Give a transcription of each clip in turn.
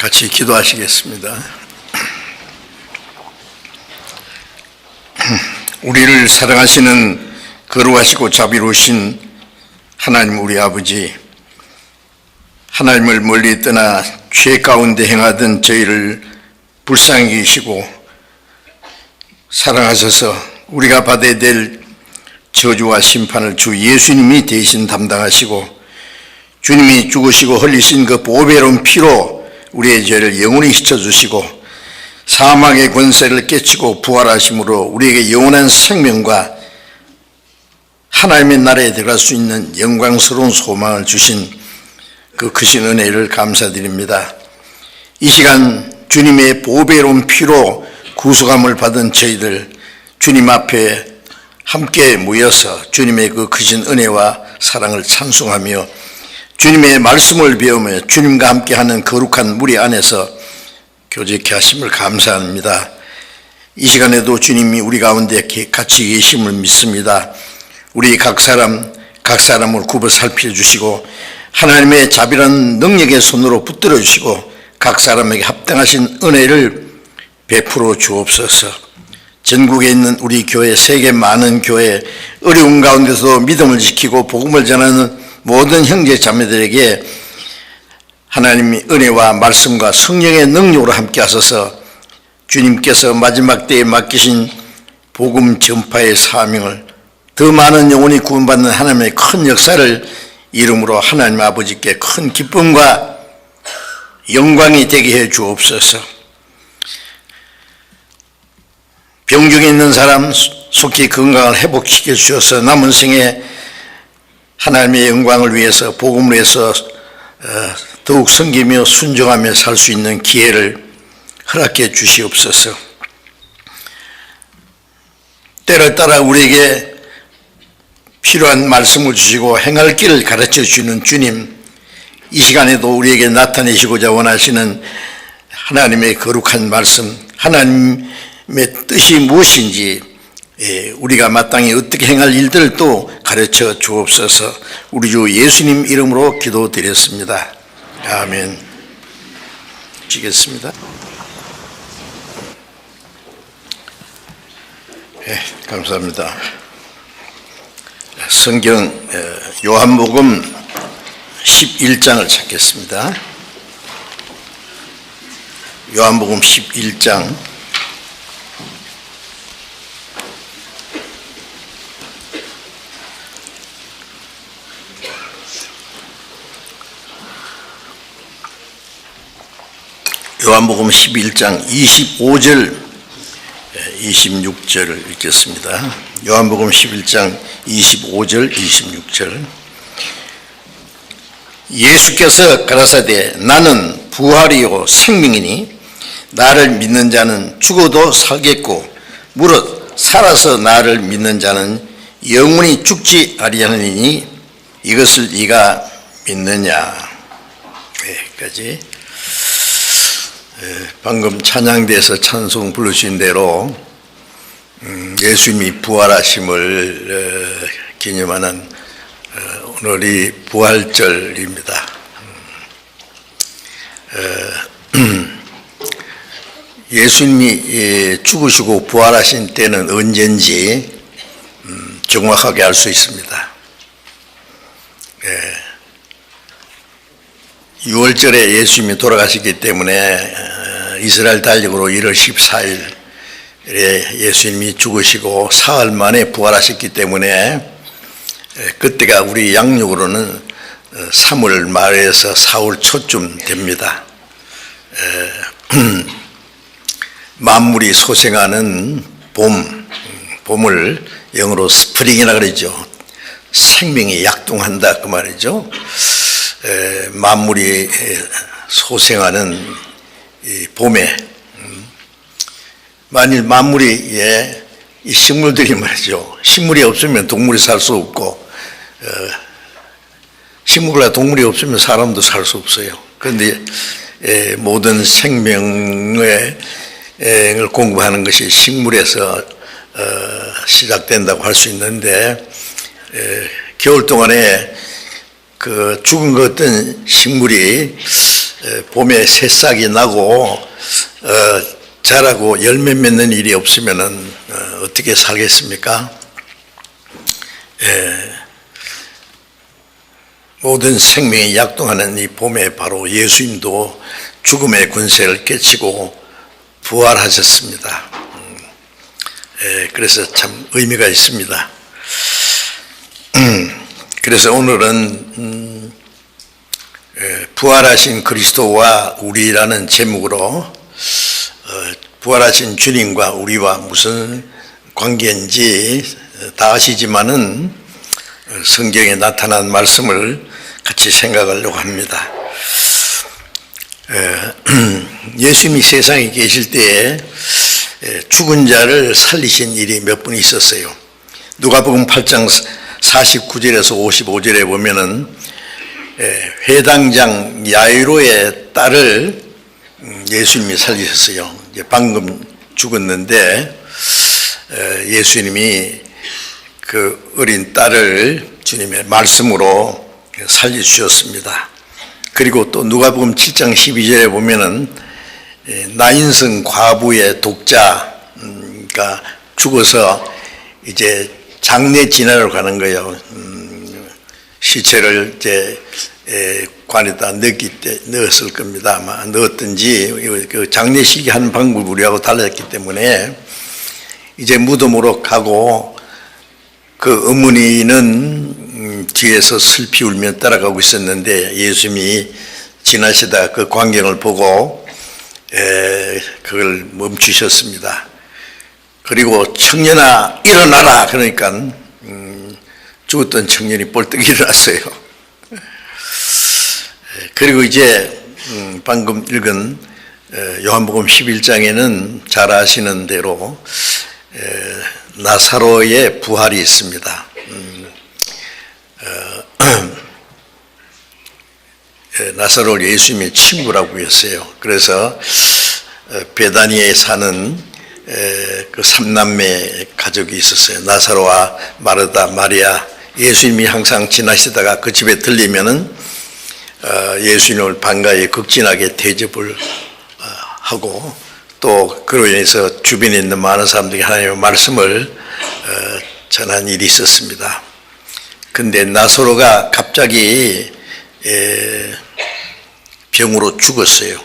같이 기도하시겠습니다. 우리를 사랑하시는 거룩하시고 자비로우신 하나님 우리 아버지, 하나님을 멀리 떠나 죄 가운데 행하던 저희를 불쌍히 여기시고 사랑하셔서 우리가 받아야 될 저주와 심판을 주 예수님이 대신 담당하시고 주님이 죽으시고 흘리신 그 보배로운 피로 우리의 죄를 영원히 씻어주시고 사망의 권세를 깨치고 부활하심으로 우리에게 영원한 생명과 하나님의 나라에 들어갈 수 있는 영광스러운 소망을 주신 그 크신 은혜를 감사드립니다. 이 시간 주님의 보배로운 피로 구속함을 받은 저희들 주님 앞에 함께 모여서 주님의 그 크신 은혜와 사랑을 찬송하며 주님의 말씀을 배우며 주님과 함께하는 거룩한 무리 안에서 교제케 하심을 감사합니다. 이 시간에도 주님이 우리 가운데 같이 계심을 믿습니다. 우리 각 사람을 굽어 살펴주시고 하나님의 자비로운 능력의 손으로 붙들어 주시고 각 사람에게 합당하신 은혜를 베풀어 주옵소서. 전국에 있는 우리 교회, 세계 많은 교회, 어려운 가운데서 믿음을 지키고 복음을 전하는 모든 형제 자매들에게 하나님의 은혜와 말씀과 성령의 능력으로 함께 하셔서 주님께서 마지막 때에 맡기신 복음 전파의 사명을 더 많은 영혼이 구원받는 하나님의 큰 역사를 이름으로 하나님 아버지께 큰 기쁨과 영광이 되게 해 주옵소서. 병중에 있는 사람 속히 건강을 회복시켜 주셔서 남은 생에 하나님의 영광을 위해서 복음을 위해서 더욱 섬기며 순종하며 살 수 있는 기회를 허락해 주시옵소서. 때를 따라 우리에게 필요한 말씀을 주시고 행할 길을 가르쳐 주시는 주님, 이 시간에도 우리에게 나타내시고자 원하시는 하나님의 거룩한 말씀, 하나님의 뜻이 무엇인지 우리가 마땅히 어떻게 행할 일들을 또 가르쳐 주옵소서. 우리 주 예수님 이름으로 기도드렸습니다. 아멘. 지겠습니다. 감사합니다. 성경 요한복음 11장을 찾겠습니다. 요한복음 11장 요한복음 11장 25절 26절을 읽겠습니다. 요한복음 11장 25절 26절. 예수께서 가라사대 나는 부활이요 생명이니 나를 믿는 자는 죽어도 살겠고 무릇 살아서 나를 믿는 자는 영원히 죽지 아니하느니 이것을 네가 믿느냐. 여기까지. 방금 찬양대에서 찬송 부르신 대로 예수님이 부활하심을 기념하는 오늘이 부활절입니다. 예수님이 죽으시고 부활하신 때는 언제인지 정확하게 알 수 있습니다. 6월절에 예수님이 돌아가시기 때문에 이스라엘 달력으로 1월 14일에 예수님이 죽으시고 사흘 만에 부활하셨기 때문에 그때가 우리 양력으로는 3월 말에서 4월 초쯤 됩니다. 만물이 소생하는 봄을 영어로 스프링이라 그러죠. 생명이 약동한다 그 말이죠. 만물이 소생하는 이 봄에 만일 만물이 이 식물들이 말이죠. 식물이 없으면 동물이 살 수 없고 식물과 동물이 없으면 사람도 살 수 없어요. 그런데 모든 생명을 공부하는 것이 식물에서 시작된다고 할 수 있는데 겨울 동안에 그 죽은 것 같은 식물이 봄에 새싹이 나고 자라고 열매 맺는 일이 없으면은 어떻게 살겠습니까? 모든 생명이 약동하는 이 봄에 바로 예수님도 죽음의 권세를 깨치고 부활하셨습니다. 그래서 참 의미가 있습니다. 그래서 오늘은 부활하신 그리스도와 우리라는 제목으로 부활하신 주님과 우리와 무슨 관계인지 다 아시지만은 성경에 나타난 말씀을 같이 생각하려고 합니다. 예수님이 세상에 계실 때에 죽은 자를 살리신 일이 몇 번 있었어요. 누가복음 8장 49절에서 55절에 보면은 회당장 야이로의 딸을 예수님이 살리셨어요. 이제 방금 죽었는데 예수님이 그 어린 딸을 주님의 말씀으로 살려주셨습니다. 그리고 또 누가복음 7장 12절에 보면은 나인성 과부의 독자가 죽어서 이제 장례 지나러 가는 거예요. 시체를 이제 관에다 넣었을 겁니다. 아마 넣었든지 그 장례식이 하는 방법이 우리하고 달랐기 때문에 이제 무덤으로 가고 그 어머니는 뒤에서 슬피 울며 따라가고 있었는데 예수님이 지나시다 그 광경을 보고 그걸 멈추셨습니다. 그리고 청년아 일어나라 그러니까 죽었던 청년이 벌떡 일어났어요. 그리고 이제 방금 읽은 요한복음 11장에는 잘 아시는 대로 나사로의 부활이 있습니다. 나사로를 예수님의 친구라고 했어요. 그래서 베다니에 사는 그 삼남매 가족이 있었어요. 나사로와 마르다, 마리아. 예수님이 항상 지나시다가 그 집에 들리면은 예수님을 반가이 극진하게 대접을 하고 또 그로 인해서 주변에 있는 많은 사람들이 하나님의 말씀을 전한 일이 있었습니다. 근데 나사로가 갑자기 병으로 죽었어요.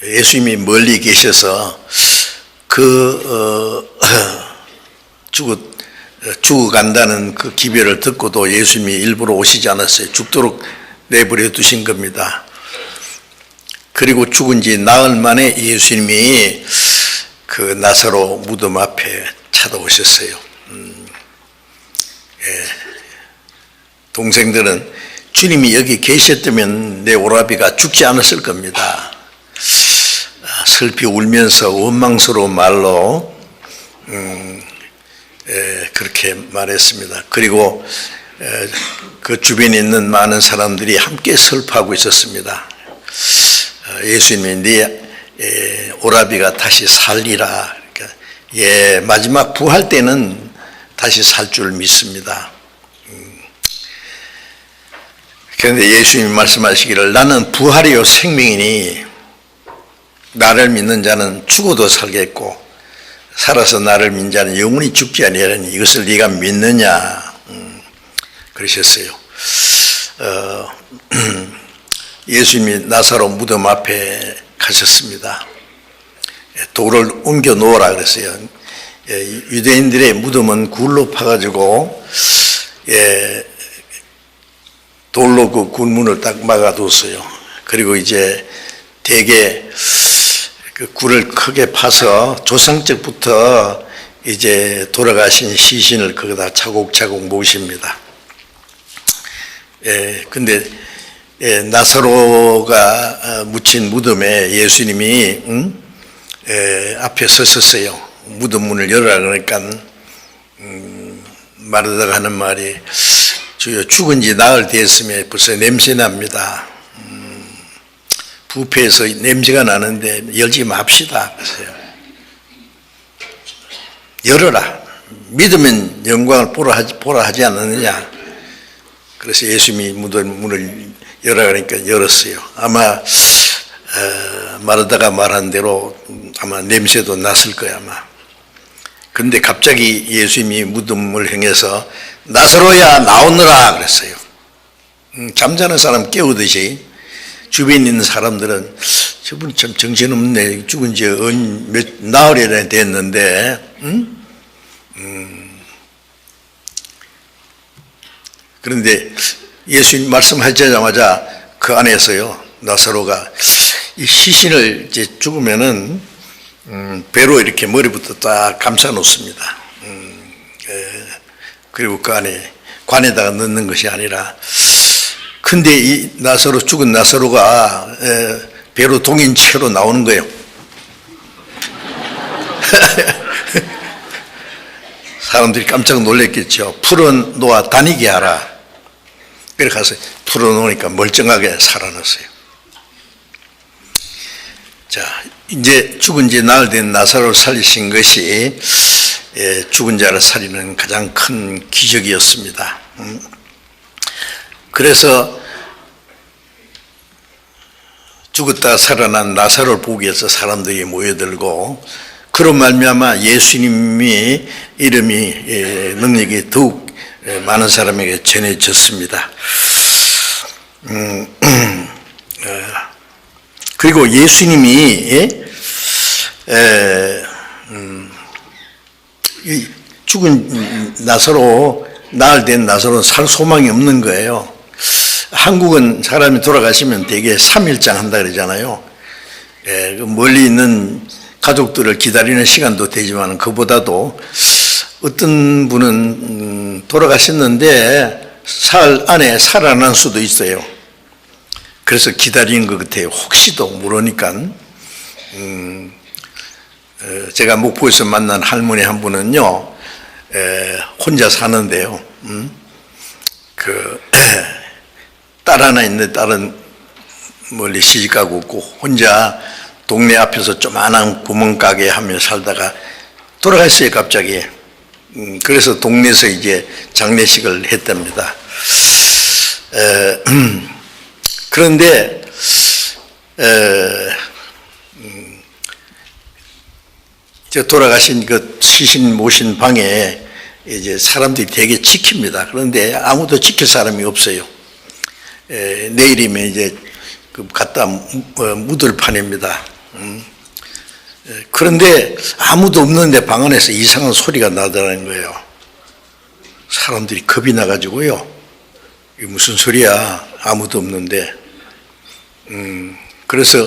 예수님이 멀리 계셔서 죽어간다는 그 기별을 듣고도 예수님이 일부러 오시지 않았어요. 죽도록 내버려 두신 겁니다. 그리고 죽은 지 나흘 만에 예수님이 그 나사로 무덤 앞에 찾아오셨어요. 동생들은 주님이 여기 계셨다면 내 오라비가 죽지 않았을 겁니다. 슬피 울면서 원망스러운 말로 그렇게 말했습니다. 그리고 그 주변에 있는 많은 사람들이 함께 슬퍼하고 있었습니다. 예수님이 네 오라비가 다시 살리라. 그러니까 마지막 부활 때는 다시 살 줄 믿습니다. 그런데 예수님이 말씀하시기를 나는 부활이요 생명이니 나를 믿는 자는 죽어도 살겠고 살아서 나를 믿는 자는 영원히 죽지 아니하리니 이것을 네가 믿느냐 그러셨어요. 예수님이 나사로 무덤 앞에 가셨습니다. 돌을 옮겨 놓으라 그랬어요. 유대인들의 무덤은 굴로 파가지고 돌로 그 굴문을 딱 막아뒀어요. 그리고 이제 대개 그 굴을 크게 파서 조상적부터 이제 돌아가신 시신을 거기다 차곡차곡 모십니다. 근데 나사로가 묻힌 무덤에 예수님이 앞에 섰었어요. 무덤 문을 열어라 그러니까 마르다가 하는 말이 주여 죽은 지 나흘 됐으면 벌써 냄새 납니다. 부패해서 냄새가 나는데 열지 맙시다. 그랬어요. 열어라. 믿으면 영광을 보라 하지 않느냐. 그래서 예수님이 무덤 문을 열어 그러니까 열었어요. 아마 말하다가 말한 대로 아마 냄새도 났을 거야 아마. 근데 갑자기 예수님이 무덤을 향해서 나사로야 나오너라 그랬어요. 잠자는 사람 깨우듯이 주변에 있는 사람들은 저분 참 정신없네. 죽은 지 몇 나흘이나 됐는데 그런데 예수님 말씀하자마자 그 안에서요 나사로가 이 시신을 이제 죽으면은 배로 이렇게 머리부터 딱 감싸 놓습니다. 그리고 그 안에 관에다가 넣는 것이 아니라 근데 이 나사로 죽은 나사로가 배로 동인 채로 나오는 거예요. 사람들이 깜짝 놀랐겠죠. 풀어놓아 다니게 하라. 그래 가서 풀어놓으니까 멀쩡하게 살아났어요. 자, 이제 죽은 지 나흘 된 나사로를 살리신 것이 죽은 자를 살리는 가장 큰 기적이었습니다. 그래서 죽었다 살아난 나사로를 보기 위해서 사람들이 모여들고 그런 말미암아 예수님의 이름이 능력이 더욱 많은 사람에게 전해졌습니다. 그리고 예수님이 죽은 나사로 나흘 된 나사로는 살 소망이 없는 거예요. 한국은 사람이 돌아가시면 대개 3일장 한다 그러잖아요. 멀리 있는 가족들을 기다리는 시간도 되지만 그보다도 어떤 분은 돌아가셨는데 사흘 안에 살아난 수도 있어요. 그래서 기다리는 것 같아요. 혹시도 모르니까. 제가 목포에서 만난 할머니 한 분은요, 혼자 사는데요. 딸 하나 있는데 딸은 멀리 시집가고 있고 혼자 동네 앞에서 조만한 구멍가게 하며 살다가 돌아갔어요, 갑자기. 그래서 동네에서 이제 장례식을 했답니다. 그런데 저 돌아가신 그 시신 모신 방에 이제 사람들이 되게 지킵니다. 그런데 아무도 지킬 사람이 없어요. 내일이면 이제 그 갖다 묻을 판입니다. 그런데 아무도 없는데 방 안에서 이상한 소리가 나더라는 거예요. 사람들이 겁이 나가지고요. 이게 무슨 소리야? 아무도 없는데. 그래서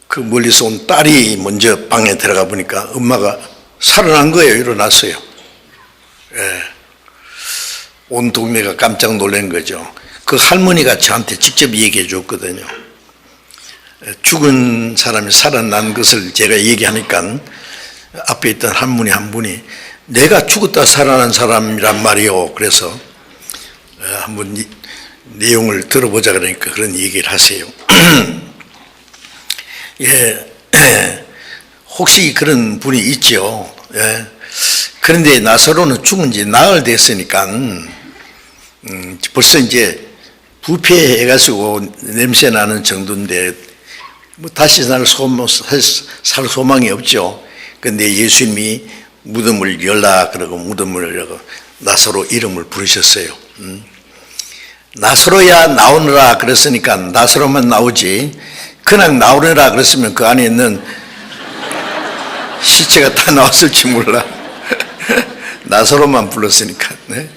그 멀리서 온 딸이 먼저 방에 들어가 보니까 엄마가 살아난 거예요. 일어났어요. 온 동네가 깜짝 놀란 거죠. 그 할머니가 저한테 직접 얘기해 줬거든요. 죽은 사람이 살아난 것을 제가 얘기하니까 앞에 있던 할머니 한 분이 내가 죽었다 살아난 사람이란 말이요. 그래서 한번 내용을 들어보자 그러니까 그런 얘기를 하세요. 혹시 그런 분이 있죠. 그런데 나사로는 죽은 지 나흘 됐으니까 벌써 이제 부패해가지고 냄새 나는 정도인데 뭐 다시 살 소망이 없죠. 근데 예수님이 무덤을 열라 그러고 무덤을 열고 나사로 이름을 부르셨어요. 나사로야 나오느라 그랬으니까 나사로만 나오지 그냥 나오느라 그랬으면 그 안에 있는 시체가 다 나왔을지 몰라. 나사로만 불렀으니까. 네?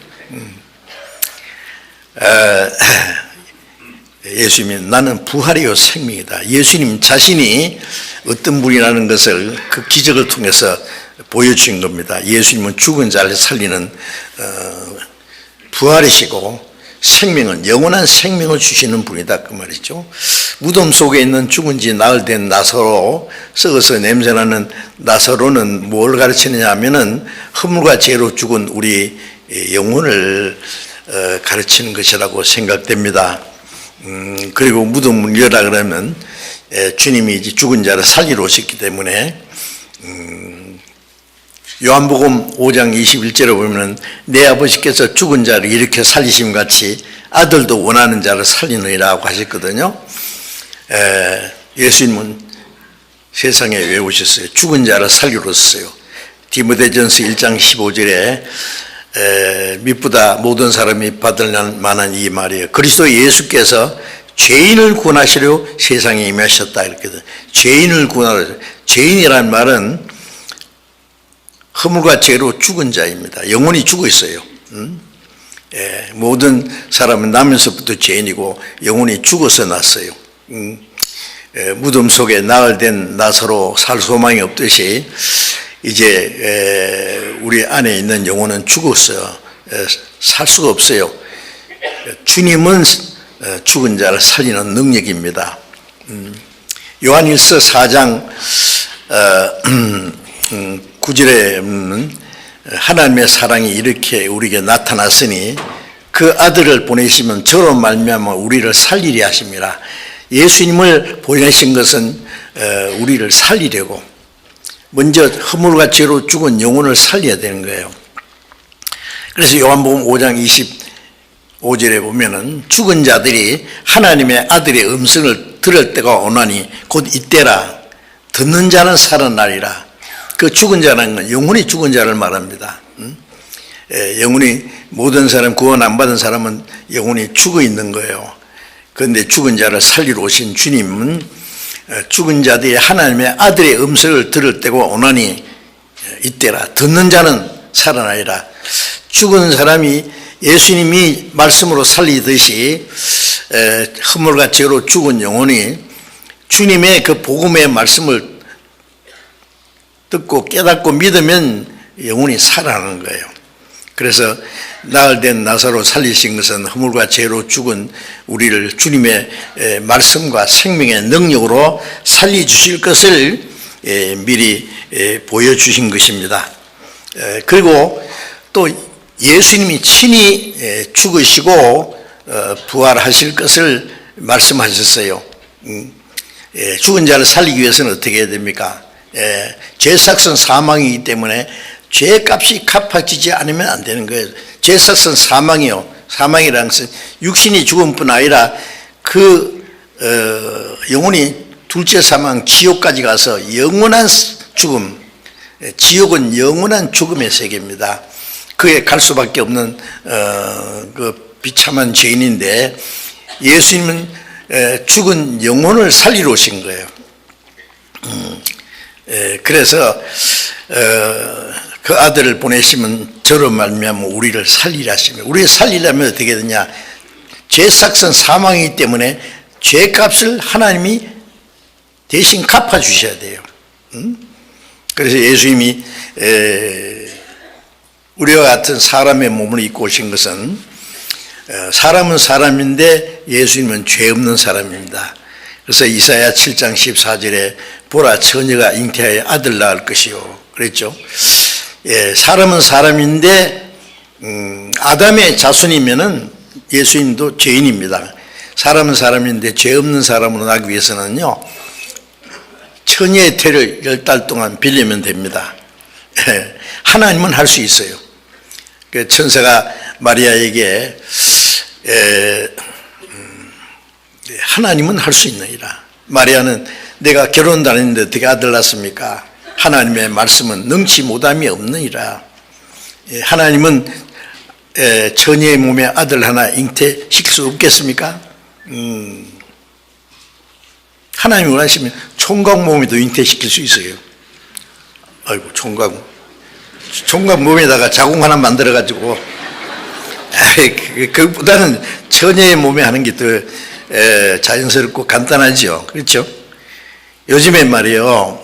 예수님이 나는 부활이요 생명이다. 예수님 자신이 어떤 분이라는 것을 그 기적을 통해서 보여주신 겁니다. 예수님은 죽은 자를 살리는 부활이시고 생명은 영원한 생명을 주시는 분이다 그 말이죠. 무덤 속에 있는 죽은 지 나흘 된 나사로, 썩어서 냄새나는 나사로는 뭘 가르치느냐 하면은 허물과 죄로 죽은 우리 영혼을 가르치는 것이라고 생각됩니다. 그리고 무덤을 열라 그러면 주님이 이제 죽은 자를 살리러 오셨기 때문에 요한복음 5장 21절에 보면 내 아버지께서 죽은 자를 이렇게 살리심 같이 아들도 원하는 자를 살리느니라고 하셨거든요. 예수님은 세상에 왜 오셨어요? 죽은 자를 살리러 오셨어요. 디모데전서 1장 15절에 미쁘다 모든 사람이 받을 만한 이 말이에요. 그리스도 예수께서 죄인을 구원하시려 세상에 임하셨다 이렇게. 죄인을 구원하려. 죄인이란 말은 허물과 죄로 죽은 자입니다. 영혼이 죽어 있어요. 모든 사람은 나면서부터 죄인이고 영혼이 죽어서 났어요. 무덤 속에 나흘된 나사로 살 소망이 없듯이 이제 우리 안에 있는 영혼은 죽어서 살 수가 없어요. 주님은 죽은 자를 살리는 능력입니다. 요한일서 4장 9절에 하나님의 사랑이 이렇게 우리에게 나타났으니 그 아들을 보내시면 저로 말미암아 우리를 살리려 하심이라. 예수님을 보내신 것은 우리를 살리려고, 먼저 허물과 죄로 죽은 영혼을 살려야 되는 거예요. 그래서 요한복음 5장 25절에 보면은 죽은 자들이 하나님의 아들의 음성을 들을 때가 오나니 곧 이때라. 듣는 자는 살아나리라. 그 죽은 자라는 건 영혼이 죽은 자를 말합니다. 영혼이, 모든 사람, 구원 안 받은 사람은 영혼이 죽어 있는 거예요. 그런데 죽은 자를 살리러 오신 주님은 죽은 자들이 하나님의 아들의 음성을 들을 때가 오나니 이때라. 듣는 자는 살아나리라. 죽은 사람이 예수님이 말씀으로 살리듯이 허물과 죄로 죽은 영혼이 주님의 그 복음의 말씀을 듣고 깨닫고 믿으면 영혼이 살아나는 거예요. 그래서 나흘된 나사로 살리신 것은 허물과 죄로 죽은 우리를 주님의 말씀과 생명의 능력으로 살려주실 것을 미리 보여주신 것입니다. 그리고 또 예수님이 친히 죽으시고 부활하실 것을 말씀하셨어요. 죽은 자를 살리기 위해서는 어떻게 해야 됩니까? 죄삭은 사망이기 때문에 죄값이 갚아지지 않으면 안 되는 거예요. 죄삭은 사망이요. 사망이라는 것은 육신이 죽음뿐 아니라 그 영혼이 둘째 사망 지옥까지 가서 영원한 죽음, 지옥은 영원한 죽음의 세계입니다. 그에 갈 수밖에 없는 그 비참한 죄인인데 예수님은 죽은 영혼을 살리러 오신 거예요. 그래서 그 아들을 보내시면 저로 말미암아 우리를 살리라 하시면, 우리를 살리려면 어떻게 되냐? 죄삭은 사망이기 때문에 죄값을 하나님이 대신 갚아주셔야 돼요. 그래서 예수님이 우리와 같은 사람의 몸을 입고 오신 것은, 사람은 사람인데 예수님은 죄 없는 사람입니다. 그래서 이사야 7장 14절에 보라 처녀가 잉태하여 아들 낳을 것이요 그랬죠. 사람은 사람인데 아담의 자손이면은 예수님도 죄인입니다. 사람은 사람인데 죄 없는 사람으로 나기 위해서는요, 처녀의 태를 10달 동안 빌리면 됩니다. 하나님은 할 수 있어요. 그 천사가 마리아에게 하나님은 할 수 있느니라. 마리아는 내가 결혼도 안 했는데 어떻게 아들 낳습니까? 하나님의 말씀은 능치 못함이 없느니라. 하나님은 처녀의 몸에 아들 하나 잉태시킬 수 없겠습니까? 하나님이 원하시면 총각 몸에도 잉태시킬 수 있어요. 아이고, 총각 몸에다가 자궁 하나 만들어가지고, 그것보다는 처녀의 몸에 하는 게 더 자연스럽고 간단하죠. 그렇죠? 요즘에 말이에요,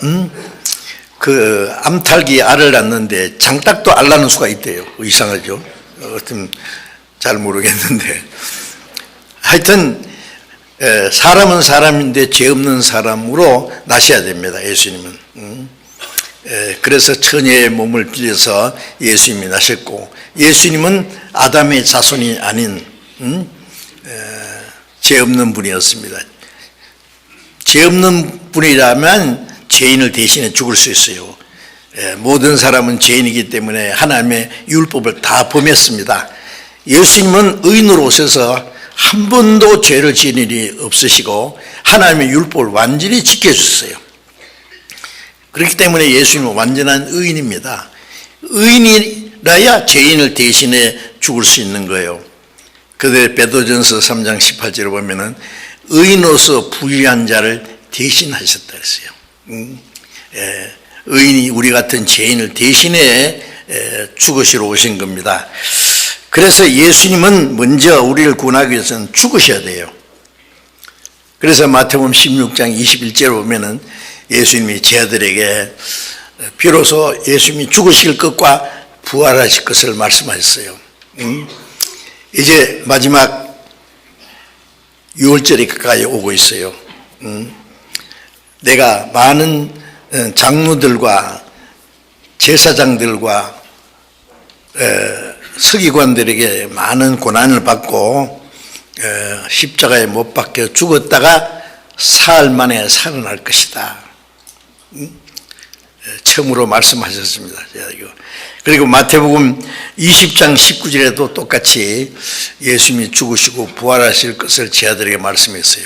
그 암탉이 알을 낳는데 장닭도 알 낳는 수가 있대요. 이상하죠? 잘 모르겠는데. 하여튼, 사람은 사람인데 죄 없는 사람으로 나셔야 됩니다. 예수님은. 그래서 처녀의 몸을 빌려서 예수님이 나셨고, 예수님은 아담의 자손이 아닌 죄 없는 분이었습니다. 죄 없는 분이라면 죄인을 대신해 죽을 수 있어요. 모든 사람은 죄인이기 때문에 하나님의 율법을 다 범했습니다. 예수님은 의인으로 오셔서 한 번도 죄를 지은 일이 없으시고 하나님의 율법을 완전히 지켜주셨어요. 그렇기 때문에 예수님은 완전한 의인입니다. 의인이라야 죄인을 대신해 죽을 수 있는 거예요. 그때 베드로전서 3장 18절에 보면은 의인으로서 불의한 자를 대신하셨다 그랬어요. 의인이 우리 같은 죄인을 대신해 죽으시러 오신 겁니다. 그래서 예수님은 먼저 우리를 구원하기 위해서는 죽으셔야 돼요. 그래서 마태복음 16장 21절에 보면은 예수님이 제자들에게 비로소 예수님이 죽으실 것과 부활하실 것을 말씀하셨어요. 이제 마지막 6월절이 가까이 오고 있어요. 내가 많은 장로들과 제사장들과 서기관들에게 많은 고난을 받고 십자가에 못 박혀 죽었다가 사흘 만에 살아날 것이다. 처음으로 말씀하셨습니다. 그리고 마태복음 20장 19절에도 똑같이 예수님이 죽으시고 부활하실 것을 제자들에게 말씀했어요.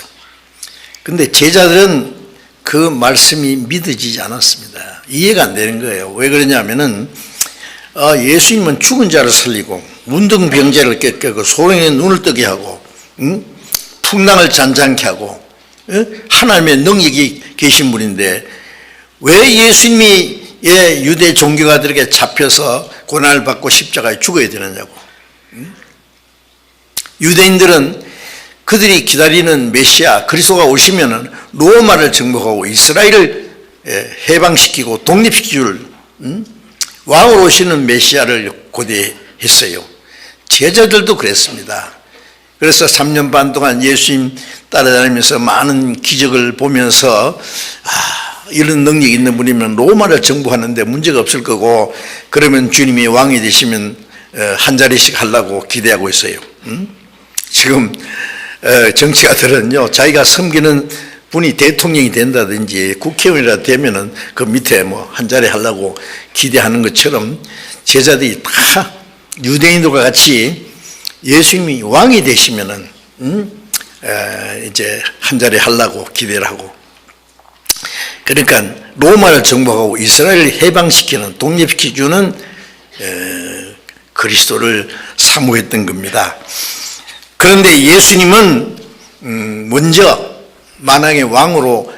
그런데 제자들은 그 말씀이 믿어지지 않았습니다. 이해가 안 되는 거예요. 왜 그러냐면은 예수님은 죽은 자를 살리고 문둥병자를 깨끗하고 소령의 눈을 뜨게 하고 풍랑을 잔잔케 하고 하나님의 능력이 계신 분인데 왜 예수님이 유대 종교가들에게 잡혀서 고난을 받고 십자가에 죽어야 되느냐고. 유대인들은 그들이 기다리는 메시아 그리스도가 오시면은 로마를 정복하고 이스라엘을 해방시키고 독립시킬 왕으로 오시는 메시아를 고대했어요. 제자들도 그랬습니다. 그래서 3년 반 동안 예수님 따라다니면서 많은 기적을 보면서 이런 능력이 있는 분이면 로마를 정복하는데 문제가 없을 거고 그러면 주님이 왕이 되시면 한 자리씩 하려고 기대하고 있어요. 지금 정치가들은요 자기가 섬기는 분이 대통령이 된다든지 국회의원이라 되면은 그 밑에 뭐 한 자리 하려고 기대하는 것처럼 제자들이 다 유대인들과 같이 예수님이 왕이 되시면은 이제 한 자리 하려고 기대를 하고 그러니까 로마를 정복하고 이스라엘을 해방시키는 독립시켜주는 그리스도를 사모했던 겁니다. 그런데 예수님은 먼저 만왕의 왕으로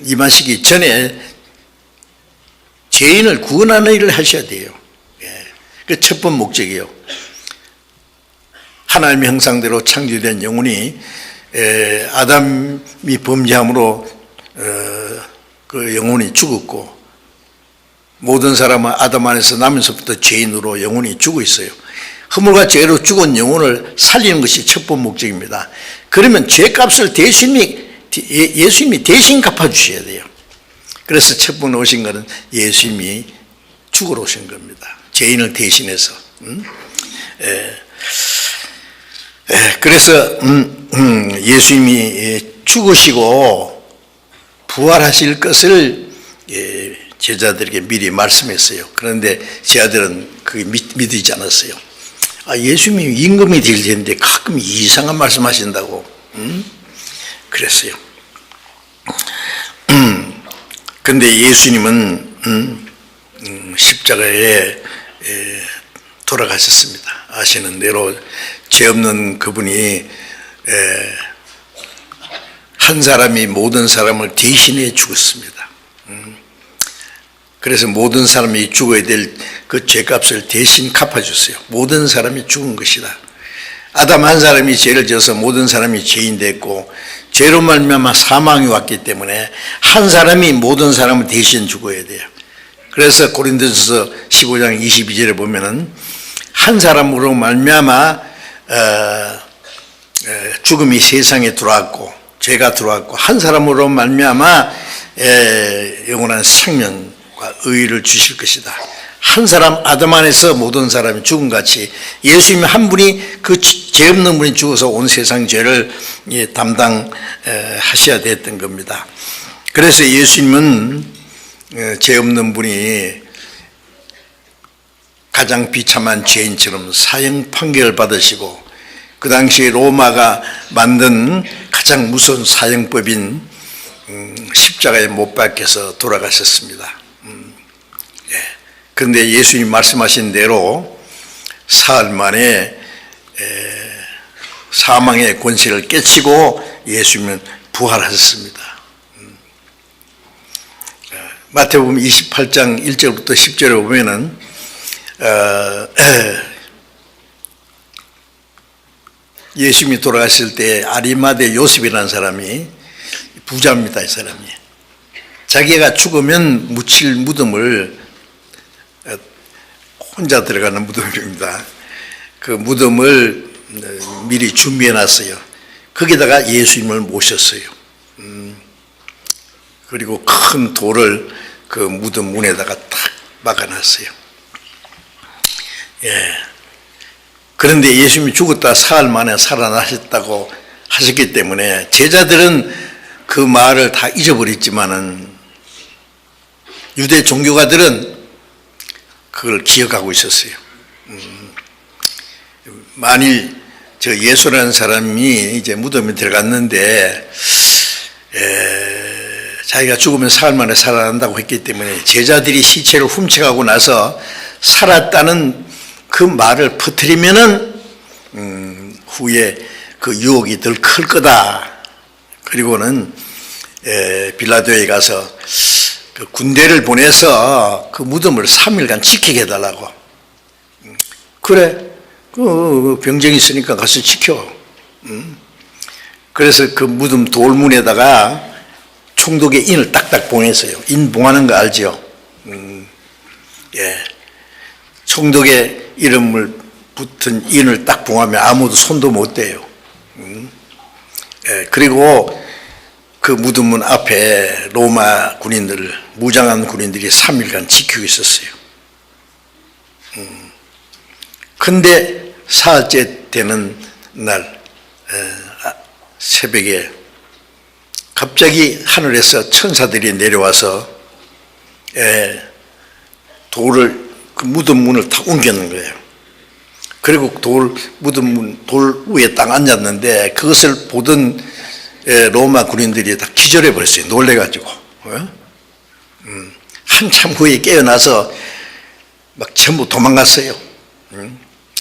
임하시기 전에 죄인을 구원하는 일을 하셔야 돼요. 그 첫 번째 목적이에요. 하나님의 형상대로 창조된 영혼이 아담이 범죄함으로 그 영혼이 죽었고 모든 사람은 아담 안에서 나면서부터 죄인으로 영혼이 죽어 있어요. 허물과 죄로 죽은 영혼을 살리는 것이 첫 번째 목적입니다. 그러면 죄값을 예수님이 대신 갚아주셔야 돼요. 그래서 첫 번째 오신 것은 예수님이 죽으러 오신 겁니다. 죄인을 대신해서. 그래서 예수님이 죽으시고 부활하실 것을 제자들에게 미리 말씀했어요. 그런데 제자들은 그게 믿지 않았어요. 예수님이 임금이 될 텐데 가끔 이상한 말씀하신다고 그랬어요. 그런데 예수님은 십자가에 돌아가셨습니다. 아시는 대로 죄 없는 그분이 한 사람이 모든 사람을 대신해 죽었습니다. 그래서 모든 사람이 죽어야 될 그 죄값을 대신 갚아줬어요. 모든 사람이 죽은 것이다. 아담 한 사람이 죄를 지어서 모든 사람이 죄인 됐고 죄로 말미암아 사망이 왔기 때문에 한 사람이 모든 사람을 대신 죽어야 돼요. 그래서 고린도전서 15장 22절에 보면은 한 사람으로 말미암아 죽음이 세상에 들어왔고 죄가 들어왔고 한 사람으로 말미암아 영원한 생명과 의의를 주실 것이다. 한 사람 아담 안에서 모든 사람이 죽음같이 예수님 한 분이 그 죄 없는 분이 죽어서 온 세상 죄를 담당하셔야 됐던 겁니다. 그래서 예수님은 죄 없는 분이 가장 비참한 죄인처럼 사형 판결을 받으시고 그 당시에 로마가 만든 가장 무서운 사형법인 십자가에 못 박혀서 돌아가셨습니다. 그런데 예수님 말씀하신 대로 사흘 만에 사망의 권세를 깨치고 예수님은 부활하셨습니다. 마태복음 28장 1절부터 10절에 보면은 예수님이 돌아가실 때 아리마대 요셉이라는 사람이 부자입니다. 이 사람이 자기가 죽으면 묻힐 무덤을 혼자 들어가는 무덤입니다. 그 무덤을 미리 준비해 놨어요. 거기다가 예수님을 모셨어요. 그리고 큰 돌을 그 무덤 문에다가 탁 막아놨어요. 그런데 예수님이 죽었다 사흘 만에 살아나셨다고 하셨기 때문에 제자들은 그 말을 다 잊어버렸지만은 유대 종교가들은 그걸 기억하고 있었어요. 만일 저 예수라는 사람이 이제 무덤에 들어갔는데 자기가 죽으면 사흘 만에 살아난다고 했기 때문에 제자들이 시체를 훔쳐가고 나서 살았다는 그 말을 퍼뜨리면은 후에 그 유혹이 덜 클 거다. 그리고는 빌라도에 가서 그 군대를 보내서 그 무덤을 3일간 지키게 해달라고. 그래, 그 병정이 있으니까 가서 지켜. 그래서 그 무덤 돌문에다가 총독의 인을 딱딱 봉했어요. 인 봉하는 거 알죠? 총독의 이름을 붙은 인을 딱 봉하면 아무도 손도 못 대요. 그리고 그 무덤문 앞에 로마 군인들, 무장한 군인들이 3일간 지키고 있었어요. 근데 사흘째 되는 날 새벽에 갑자기 하늘에서 천사들이 내려와서 돌을 그 무덤 문을 다 옮겼는 거예요. 그리고 무덤 문 돌 위에 딱 앉았는데 그것을 보던 로마 군인들이 다 기절해 버렸어요. 놀래가지고. 한참 후에 깨어나서 막 전부 도망갔어요.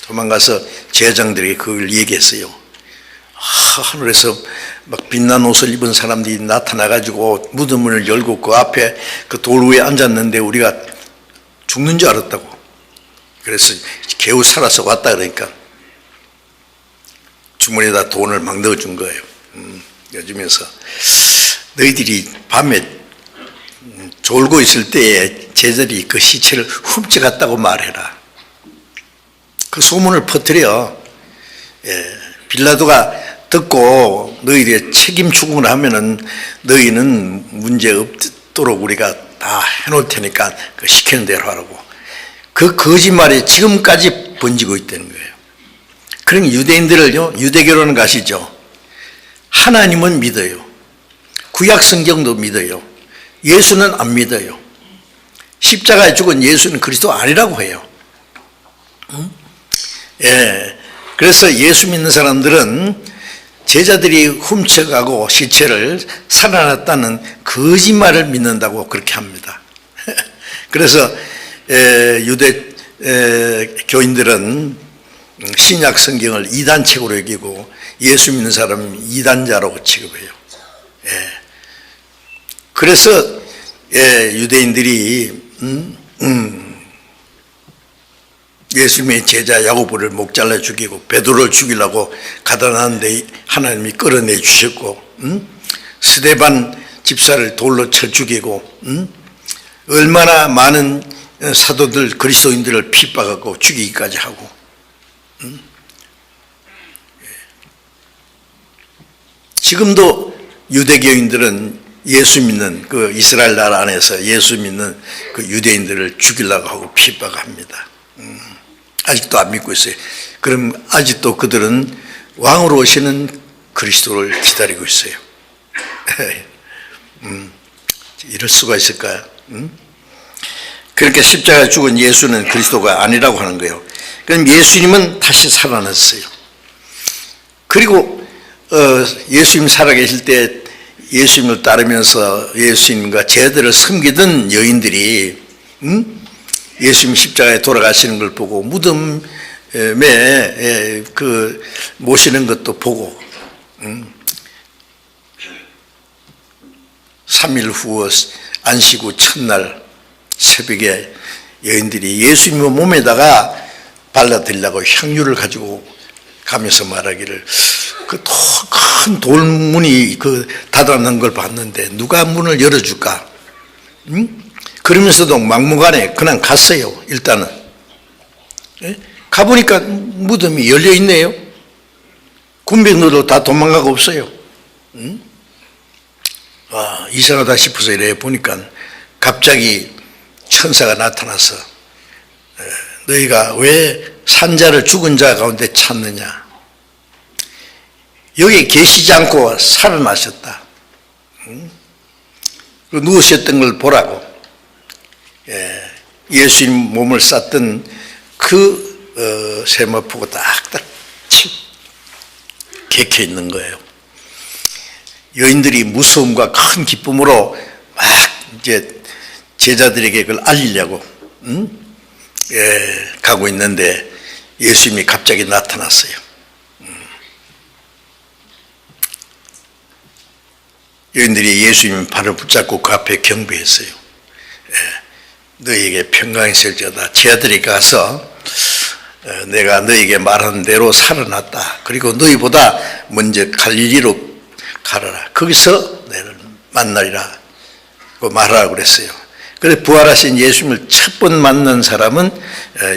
도망가서 제장들에게 그걸 얘기했어요. 하늘에서 막 빛난 옷을 입은 사람들이 나타나가지고 무덤 문을 열고 그 앞에 그 돌 위에 앉았는데 우리가 죽는 줄 알았다고. 그래서 겨우 살아서 왔다 그러니까 주머니에다 돈을 막 넣어준 거예요. 요즘에서 너희들이 밤에 졸고 있을 때에 제자들이 그 시체를 훔쳐갔다고 말해라. 그 소문을 퍼뜨려. 빌라도가 듣고 너희들의 책임 추궁을 하면은 너희는 문제 없도록 우리가 다 해놓을 테니까 그 시키는 대로 하라고. 그 거짓말이 지금까지 번지고 있다는 거예요. 그러니 유대인들을요, 유대교로는 가시죠. 하나님은 믿어요. 구약 성경도 믿어요. 예수는 안 믿어요. 십자가에 죽은 예수는 그리스도 아니라고 해요. 그래서 예수 믿는 사람들은 제자들이 훔쳐가고 시체를 살아났다는 거짓말을 믿는다고 그렇게 합니다. 그래서 유대 교인들은 신약 성경을 이단책으로 여기고 예수 믿는 사람은 이단자라고 취급해요. 그래서 유대인들이 예수님의 제자 야고보를 목 잘라 죽이고 베드로를 죽이려고 가다놨는데 하나님이 끌어내 주셨고, 스데반 집사를 돌로 쳐 죽이고, 얼마나 많은 사도들 그리스도인들을 핍박하고 죽이기까지 하고, 지금도 유대교인들은 예수 믿는 그 이스라엘 나라 안에서 예수 믿는 그 유대인들을 죽이려고 하고 핍박합니다. 아직도 안 믿고 있어요. 그럼 아직도 그들은 왕으로 오시는 그리스도를 기다리고 있어요. 이럴 수가 있을까요? 그렇게 십자가에 죽은 예수는 그리스도가 아니라고 하는 거예요. 그럼 예수님은 다시 살아났어요. 그리고 예수님 살아계실 때 예수님을 따르면서 예수님과 제자들을 섬기던 여인들이 예수님 십자가에 돌아가시는 걸 보고 무덤에 그 모시는 것도 보고 3일 후 안식 후 첫날 새벽에 여인들이 예수님의 몸에다가 발라드리려고 향유를 가지고 가면서 말하기를 그 큰 돌문이 그 닫아놓은 걸 봤는데 누가 문을 열어줄까? 그러면서도 막무가내 그냥 갔어요. 일단은 가보니까 무덤이 열려 있네요. 군병들도 다 도망가고 없어요. 이상하다 싶어서 이래 보니까 갑자기 천사가 나타나서 너희가 왜 산자를 죽은 자 가운데 찾느냐? 여기 계시지 않고 살아나셨다. 누우셨던 걸 보라고. 예수님 몸을 쌌던 그 세마포가 딱딱 개켜 있는 거예요. 여인들이 무서움과 큰 기쁨으로 막 이제 제자들에게 그걸 알리려고 가고 있는데 예수님이 갑자기 나타났어요. 여인들이 예수님 발을 붙잡고 그 앞에 경배했어요. 너희에게 평강이 있을지어다. 제자들이 가서 내가 너희에게 말한 대로 살아났다. 그리고 너희보다 먼저 갈릴리로 가라라. 거기서 너희를 만나리라. 그 말하라고 그랬어요. 그래서 부활하신 예수님을 첫 번 만난 사람은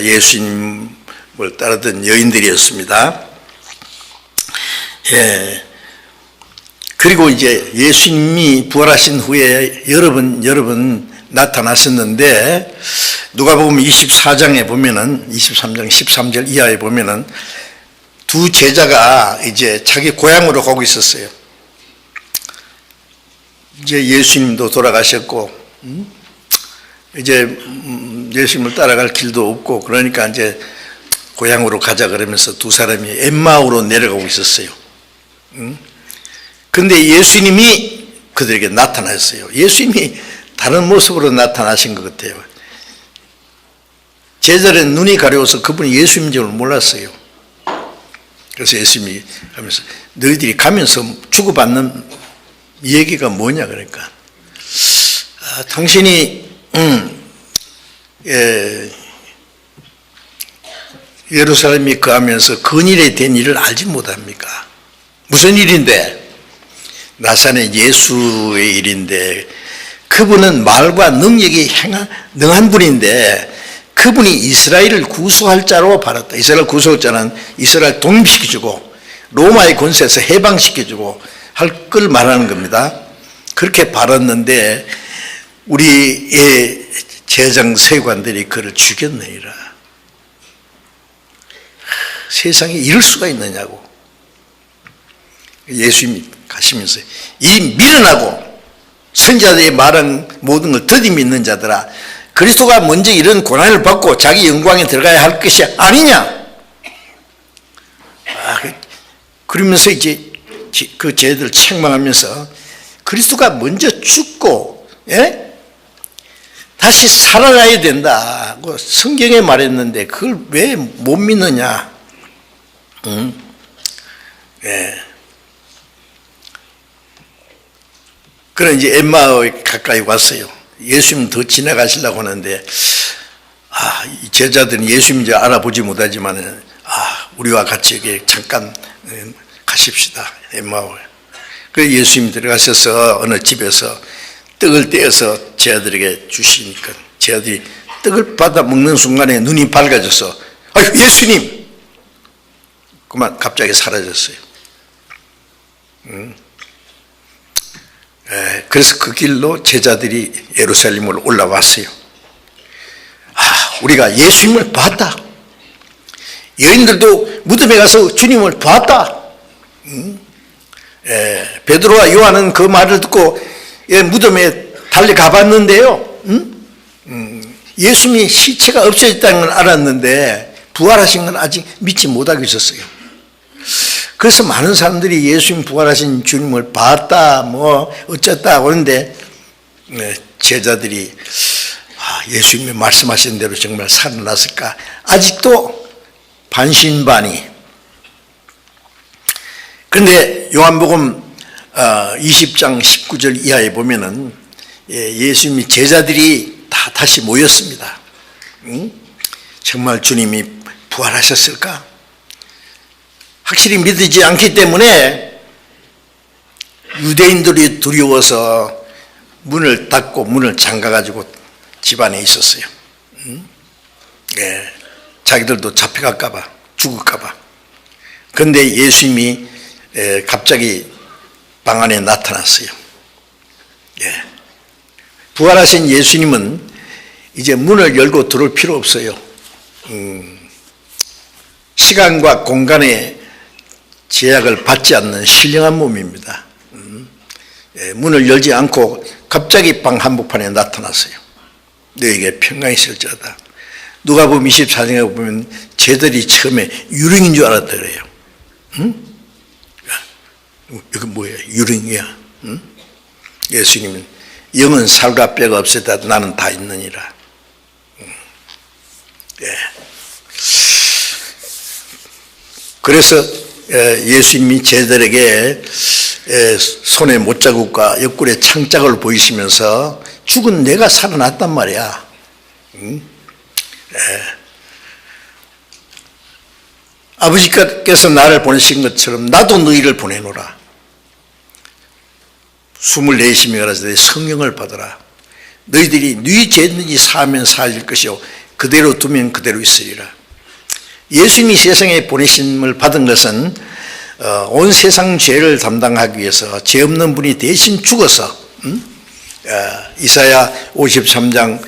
예수님을 따르던 여인들이었습니다. 그리고 이제 예수님이 부활하신 후에 여러 번 나타나셨는데 누가복음 24장에 보면은 23장 13절 이하에 보면은 두 제자가 이제 자기 고향으로 가고 있었어요. 이제 예수님도 돌아가셨고 이제 예수님을 따라갈 길도 없고 그러니까 이제 고향으로 가자 그러면서 두 사람이 엠마오로 내려가고 있었어요. 근데 예수님이 그들에게 나타났어요. 예수님이 다른 모습으로 나타나신 것 같아요. 제자들은 눈이 가려워서 그분이 예수님인 줄 몰랐어요. 그래서 예수님이 하면서 너희들이 가면서 주고받는 얘기가 뭐냐 그러니까 당신이 예루살렘이 거하면서 근일에 된 일을 알지 못합니까? 무슨 일인데? 나사렛 예수의 일인데 그분은 말과 능력이 능한 분인데 그분이 이스라엘을 구속할 자로 발았다. 이스라엘 구속할 자는 이스라엘 독립시켜주고 로마의 권세에서 해방시켜주고 할 걸 말하는 겁니다. 그렇게 발았는데 우리의 제장 세관들이 그를 죽였느니라. 세상에 이럴 수가 있느냐고. 예수님이 가시면서 이 미련하고 선지자들이 말한 모든 걸 더디 믿는 자들아, 그리스도가 먼저 이런 고난을 받고 자기 영광에 들어가야 할 것이 아니냐. 그러면서 이제 그 쟤들 책망하면서 그리스도가 먼저 죽고 다시 살아나야 된다고 성경에 말했는데 그걸 왜 못 믿느냐. 그래 이제 엠마오에 가까이 왔어요. 예수님 더 지나가시려고 하는데 이 제자들은 예수님인지 알아보지 못하지만 우리와 같이 여기 잠깐 가십시다. 엠마오에. 그래서 예수님이 들어가셔서 어느 집에서 떡을 떼어서 제자들에게 주시니까 제자들이 떡을 받아 먹는 순간에 눈이 밝아져서 예수님! 그만 갑자기 사라졌어요. 그래서 그 길로 제자들이 예루살렘으로 올라왔어요. 우리가 예수님을 봤다. 여인들도 무덤에 가서 주님을 봤다. 베드로와 요한은 그 말을 듣고 무덤에 달려가 봤는데요. 예수님이 시체가 없어졌다는 걸 알았는데 부활하신 건 아직 믿지 못하고 있었어요. 그래서 많은 사람들이 예수님 부활하신 주님을 봤다 뭐 어쩌다 그러는데 제자들이 예수님이 말씀하신 대로 정말 살아났을까? 아직도 반신반의. 그런데 요한복음 20장 19절 이하에 보면은 예수님이 제자들이 다 다시 모였습니다. 정말 주님이 부활하셨을까? 확실히 믿지 않기 때문에 유대인들이 두려워서 문을 닫고 문을 잠가가지고 집안에 있었어요. 자기들도 잡혀갈까봐, 죽을까봐. 그런데 예수님이 갑자기 방 안에 나타났어요. 부활하신 예수님은 이제 문을 열고 들어올 필요 없어요. 시간과 공간의 제약을 받지 않는 신령한 몸입니다. 문을 열지 않고 갑자기 방 한복판에 나타났어요. 너에게 평강이 있을지어다. 누가복음 24장에 보면 쟤들이 처음에 유령인 줄 알았다 그래요. 이거 뭐야? 유령이야. 예수님은 영은 살과 뼈가 없었다. 나는 다 있느니라. 그래서 예수님이 제자들에게 손에 못자국과 옆구리에 창짝을 보이시면서 죽은 내가 살아났단 말이야. 아버지께서 나를 보내신 것처럼 나도 너희를 보내노라. 숨을 내쉬며 가라사대 성령을 받아라. 너희들이 네 죄든지 사하면 사해질 것이요 그대로 두면 그대로 있으리라. 예수님이 세상에 보내심을 받은 것은 온 세상 죄를 담당하기 위해서 죄 없는 분이 대신 죽어서 이사야 53장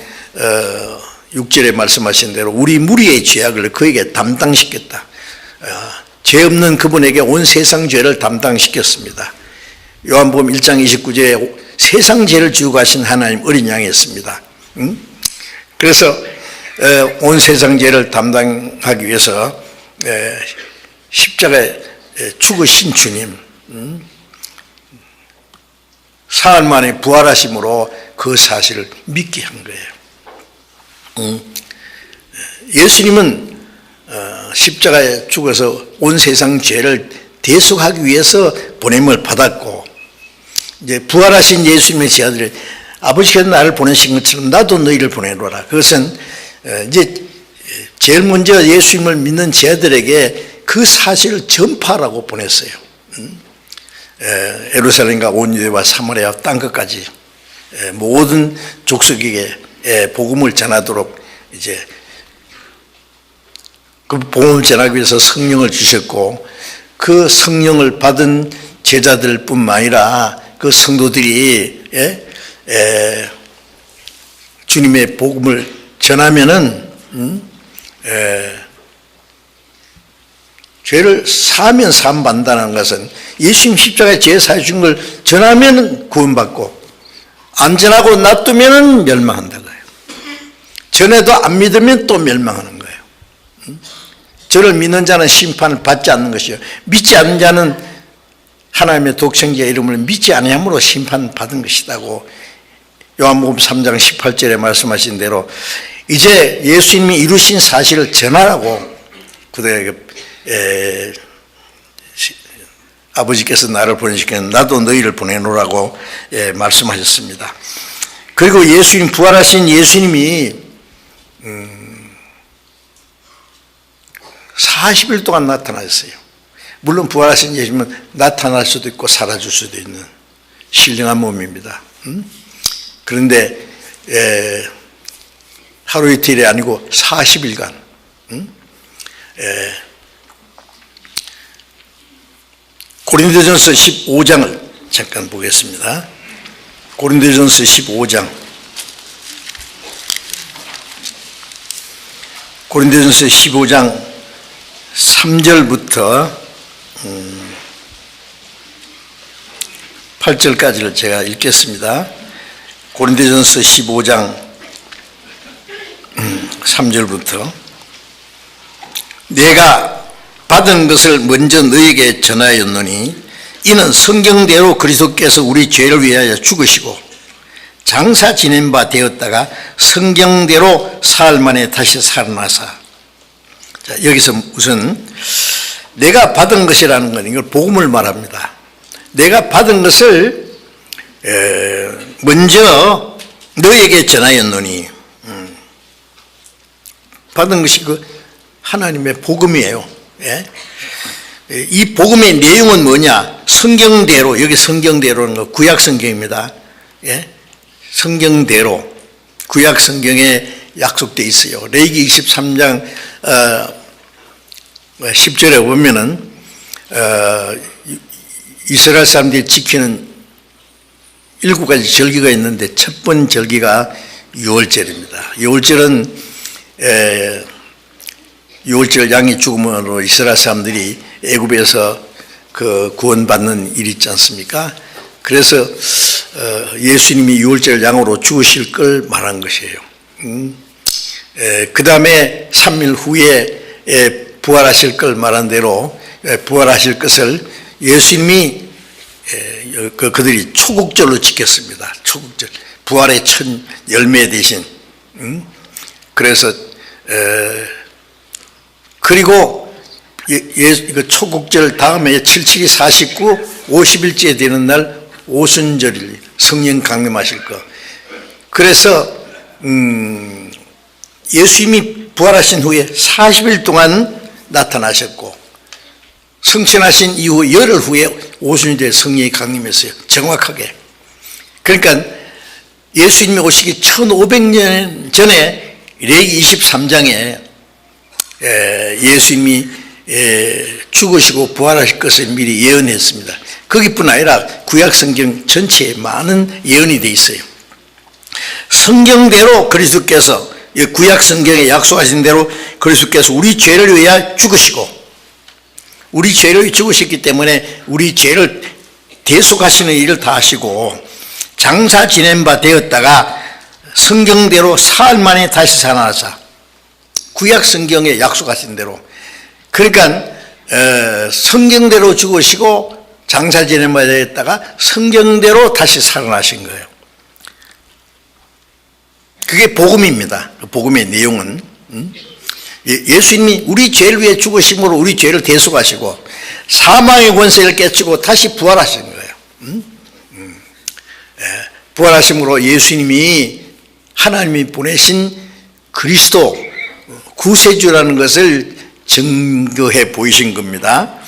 6절에 말씀하신 대로 우리 무리의 죄악을 그에게 담당시켰다. 죄 없는 그분에게 온 세상 죄를 담당시켰습니다. 요한복음 1장 29절에 세상 죄를 지고 가신 하나님 어린 양이었습니다. 그래서 온 세상 죄를 담당하기 위해서 십자가에 죽으신 주님, 사흘 만에 부활하심으로 그 사실을 믿게 한 거예요. 예수님은 십자가에 죽어서 온 세상 죄를 대속하기 위해서 보냄을 받았고, 이제 부활하신 예수님의 제자들이 아버지께서 나를 보내신 것처럼 나도 너희를 보내노라. 그것은 이제 제일 먼저 예수님을 믿는 제자들에게 그 사실을 전파하라고 보냈어요. 예루살렘과 온 유대와 사마리아 땅끝까지 모든 족속에게 복음을 전하도록 이제 그 복음을 전하기 위해서 성령을 주셨고, 그 성령을 받은 제자들뿐만 아니라 그 성도들이 주님의 복음을 전하면은 죄를 사하면 사함 받는다는 것은 예수님 십자가에 죄 사해 준 걸 전하면 구원받고 안 전하고 놔두면 멸망한다는 거예요. 전해도 안 믿으면 또 멸망하는 거예요. 저를 믿는 자는 심판을 받지 않는 것이요 믿지 않는 자는 하나님의 독생자 이름을 믿지 아니함으로 심판받은 것이라고 요한복음 3장 18절에 말씀하신 대로 이제 예수님이 이루신 사실을 전하라고 그들에게 아버지께서 나를 보내시기는 나도 너희를 보내노라고 말씀하셨습니다. 그리고 예수님, 부활하신 예수님이 40일 동안 나타나셨어요. 물론 부활하신 예수님은 나타날 수도 있고 사라질 수도 있는 신령한 몸입니다. 그런데 하루 이틀이 아니고 40일간 고린도전서 15장을 잠깐 보겠습니다. 고린도전서 15장. 고린도전서 15장 3절부터 8절까지를 제가 읽겠습니다. 고린도전서 15장 3절부터 내가 받은 것을 먼저 너에게 전하였노니 이는 성경대로 그리스도께서 우리 죄를 위하여 죽으시고 장사 지낸 바 되었다가 성경대로 사흘 만에 다시 살아나사. 자, 여기서 우선 내가 받은 것이라는 건 이걸 복음을 말합니다. 내가 받은 것을 먼저 너에게 전하였노니 받은 것이 그 하나님의 복음이에요. 예? 이 복음의 내용은 뭐냐? 성경대로, 여기 성경대로는 거 구약 성경입니다. 예? 성경대로 구약 성경에 약속되어 있어요. 레위기 23장 10절에 보면은 이스라엘 사람들이 지키는 7가지 절기가 있는데 첫 번째 절기가 유월절입니다. 유월절은 6월절 양이 죽음으로 이스라엘 사람들이 애굽에서 그 구원받는 일이 있지 않습니까? 그래서 예수님이 6월절 양으로 죽으실 걸 말한 것이에요. 그 다음에 3일 후에 부활하실 걸 말한 대로 부활하실 것을 예수님이 그들이 초국절로 지켰습니다. 초국절, 부활의 첫 열매 대신. 그래서 그리고 초국절 다음에 77이 49, 50일째 되는 날 오순절일 성령 강림하실 거. 그래서 예수님이 부활하신 후에 40일 동안 나타나셨고 승천하신 이후 열흘 후에 오순절에 성령이 강림했어요. 정확하게. 그러니까 예수님이 오시기 1500년 전에 레위기 23장에 예수님이 죽으시고 부활하실 것을 미리 예언했습니다. 거기뿐 아니라 구약 성경 전체에 많은 예언이 되어 있어요. 성경대로 그리스도께서 구약 성경에 약속하신 대로 그리스도께서 우리 죄를 위하여 죽으시고 우리 죄를 위하여 죽으셨기 때문에 우리 죄를 대속하시는 일을 다 하시고 장사 지낸 바 되었다가 성경대로 사흘 만에 다시 살아나사. 구약 성경에 약속하신 대로. 그러니까 성경대로 죽으시고 장사 지낸 바 되었다가 성경대로 다시 살아나신 거예요. 그게 복음입니다. 복음의 내용은 예수님이 우리 죄를 위해 죽으심으로 우리 죄를 대속하시고 사망의 권세를 깨치고 다시 부활하신 거예요. 부활하심으로 예수님이 하나님이 보내신 그리스도 구세주라는 것을 증거해 보이신 겁니다.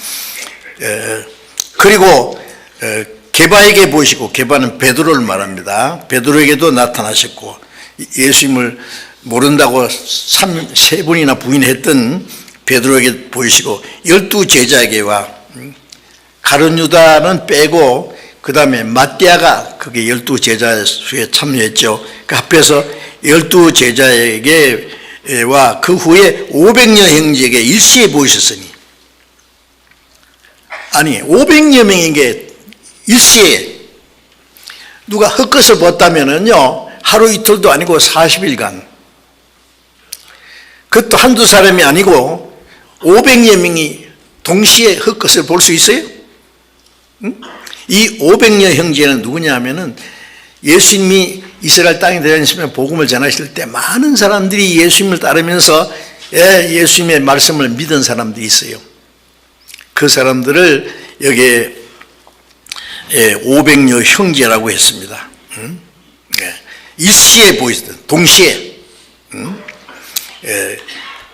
그리고 게바에게 보이시고, 게바는 베드로를 말합니다. 베드로에게도 나타나셨고, 예수님을 모른다고 세 번이나 부인했던 베드로에게 보이시고 12 제자에게와 가룟 유다는 빼고 그 다음에 마띠아가 그게 12 제자 수에 참여했죠. 그 합해서 12 제자에게와 그 후에 500여 형제에게 일시에 보이셨으니, 아니 500여 명에게 일시에 누가 헛것을 봤다면은요 하루 이틀도 아니고 40일간, 그것도 한두 사람이 아니고 500여 명이 동시에 헛것을 볼 수 있어요? 응? 이 500여 형제는 누구냐 하면은 예수님이 이스라엘 땅에 다니시면 복음을 전하실 때 많은 사람들이 예수님을 따르면서 예수님의 말씀을 믿은 사람들이 있어요. 그 사람들을 여기에 500여 형제라고 했습니다. 일시에 보이시던 동시에.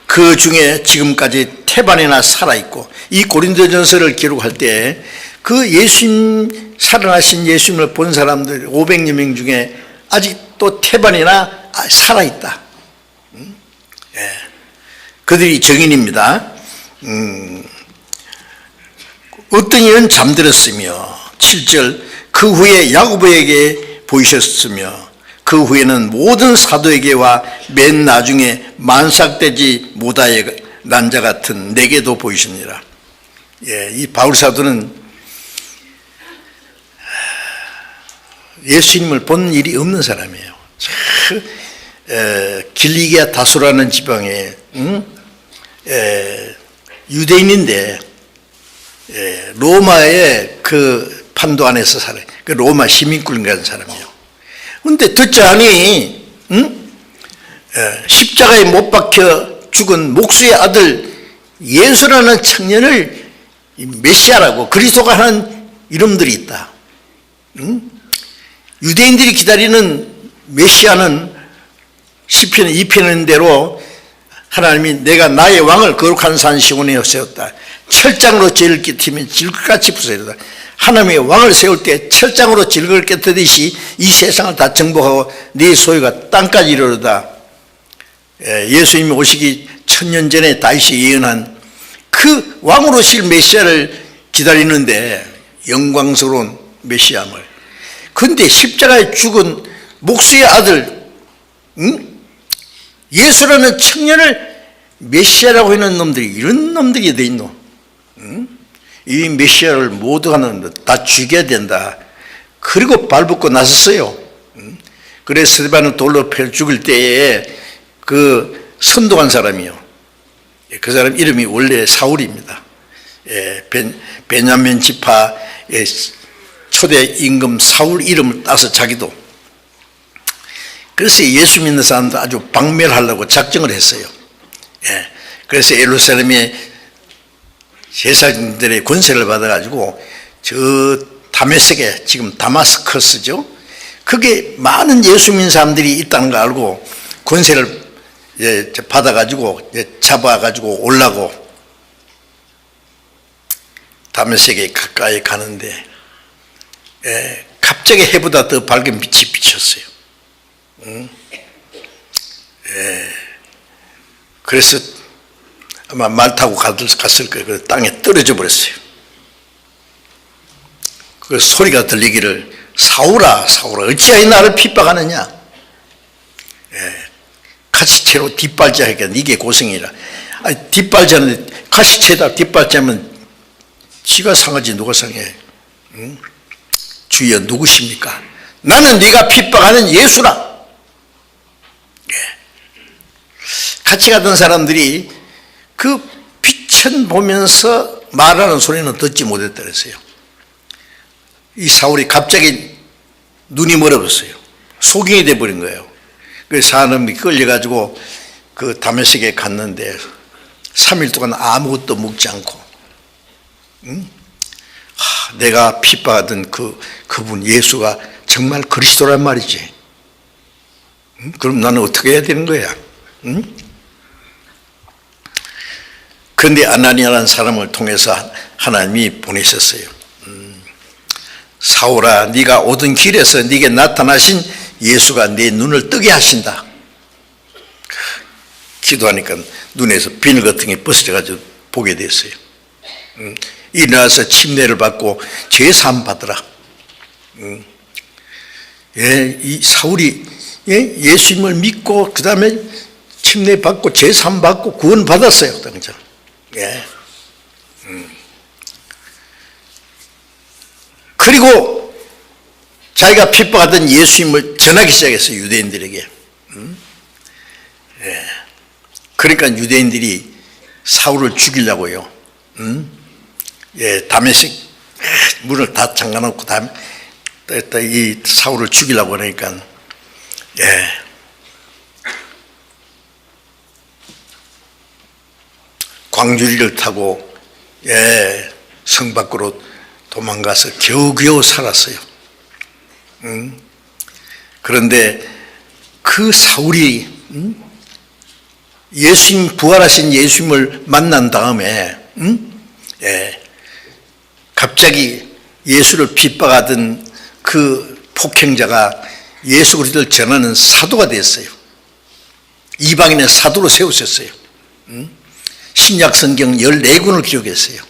그 중에 지금까지 태반이나 살아있고, 이 고린도전서를 기록할 때 그 예수님, 살아나신 예수님을 본 사람들 500여 명 중에 아직도 태반이나 살아있다. 그들이 증인입니다. 어떤 이는 잠들었으며, 7절 그 후에 야고보에게 보이셨으며 그 후에는 모든 사도에게와 맨 나중에 만삭되지 못하여 난 자 같은 내게도 보이시니라. 이 바울 사도는 예수님을 본 일이 없는 사람이에요. 길리기아 다수라는 지방에 유대인인데 로마의 그 판도 안에서 살아요. 그 로마 시민권 가진 사람이에요. 그런데 듣지 않니 십자가에 못 박혀 죽은 목수의 아들 예수라는 청년을 메시아라고 그리스도가 하는 이름들이 있다. 유대인들이 기다리는 메시아는 시편 2편인 대로 하나님이 내가 나의 왕을 거룩한 산 시온에 세웠다. 철장으로 질을 끼치면 질것같이 부서졌다. 하나님의 왕을 세울 때 철장으로 질걸 깨뜨듯이 이 세상을 다 정복하고 네 소유가 땅까지 이르르다. 예수님이 오시기 1000년 전에 다윗이 예언한 그 왕으로 실 메시아를 기다리는데 영광스러운 메시아임을. 그런데 십자가에 죽은 목수의 아들 예수라는 청년을 메시아라고 하는 놈들이 이런 놈들이 돼 있노. 이 메시아를 모두 하는 다 죽여야 된다. 그리고 발붙고 나섰어요. 그래서 스데반을 돌로 패 죽을 때에 그 선동한 사람이요. 그 사람 이름이 원래 사울입니다. 베냐민 지파 초대 임금 사울 이름을 따서 자기도. 그래서 예수 믿는 사람들 아주 박멸하려고 작정을 했어요. 그래서 예루살렘에 제사장들의 권세를 받아가지고 저 다메섹에 지금 다마스커스죠. 그게 많은 예수 믿는 사람들이 있다는 거 알고 권세를 받아가지고 잡아가지고 올라고 다메섹에 가까이 가는데 갑자기 해보다 더 밝은 빛이 비쳤어요. 그래서 아마 말 타고 갔을 거예요. 그래서 땅에 떨어져 버렸어요. 그 소리가 들리기를 사울아 사울아 어찌하여 나를 핍박하느냐. 가시채로 뒷발자니까 이게 고생이라. 아니, 뒷발자는데 가시채다 뒷발자면 지가 상하지 누가 상해. 주여 누구십니까? 나는 네가 핍박하는 예수라. 같이 가던 사람들이 그 빛을 보면서 말하는 소리는 듣지 못했다 그랬어요. 이 사울이 갑자기 눈이 멀어졌어요. 소경이 돼버린 거예요. 그 사람이 끌려가지고 그 다메섹에 갔는데 3일 동안 아무것도 먹지 않고 내가 핍박하던 그분 예수가 정말 그리스도란 말이지. 그럼 나는 어떻게 해야 되는 거야? 그런데 아나니아라는 사람을 통해서 하나님이 보내셨어요. 사울아 네가 오던 길에서 네게 나타나신 예수가 네 눈을 뜨게 하신다. 기도하니까 눈에서 비늘 같은 게 벗어져가지고 보게 됐어요. 일어나서 침례를 받고 죄사함 받으라. 이 사울이 예수님을 믿고 그 다음에 침례 받고 죄사함 받고 구원 받았어요. 당장. 그리고 자기가 핍박하던 예수님을 전하기 시작했어요. 유대인들에게. 그러니까 유대인들이 사울을 죽이려고요. 다메섹 문을 다 잠가놓고 이 사울을 죽이려고 하니까 광주리를 타고 성 밖으로 도망가서 겨우겨우 살았어요. 그런데 그 사울이 예수님 부활하신 예수님을 만난 다음에 갑자기 예수를 핍박하던 그 폭행자가 예수 그리스도를 전하는 사도가 됐어요. 이방인의 사도로 세우셨어요. 신약 성경 14권을 기록했어요.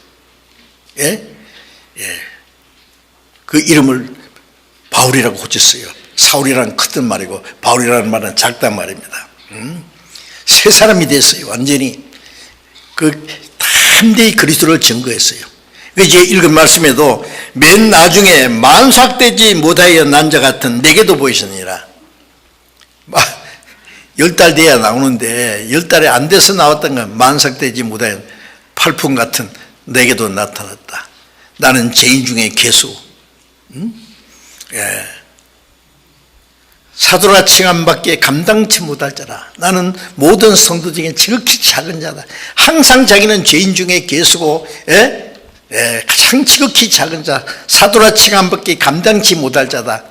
그 이름을 바울이라고 고쳤어요. 사울이라는 크단 말이고 바울이라는 말은 작단 말입니다. 새 사람이 됐어요. 완전히 담대히 그리스도를 증거했어요. 이제 읽은 말씀에도 맨 나중에 만삭되지 못하여 난 자 같은 내게도 보이시니라. 10달 돼야 나오는데 10달이 안 돼서 나왔던 건 만삭되지 못한 팔풍 같은 내게도 나타났다. 나는 죄인 중에 괴수. 예. 사도라 칭함밖에 감당치 못할 자라. 나는 모든 성도 중에 지극히 작은 자다. 항상 자기는 죄인 중에 괴수고, 가장 지극히 작은 자, 사도라 칭함밖에 감당치 못할 자다.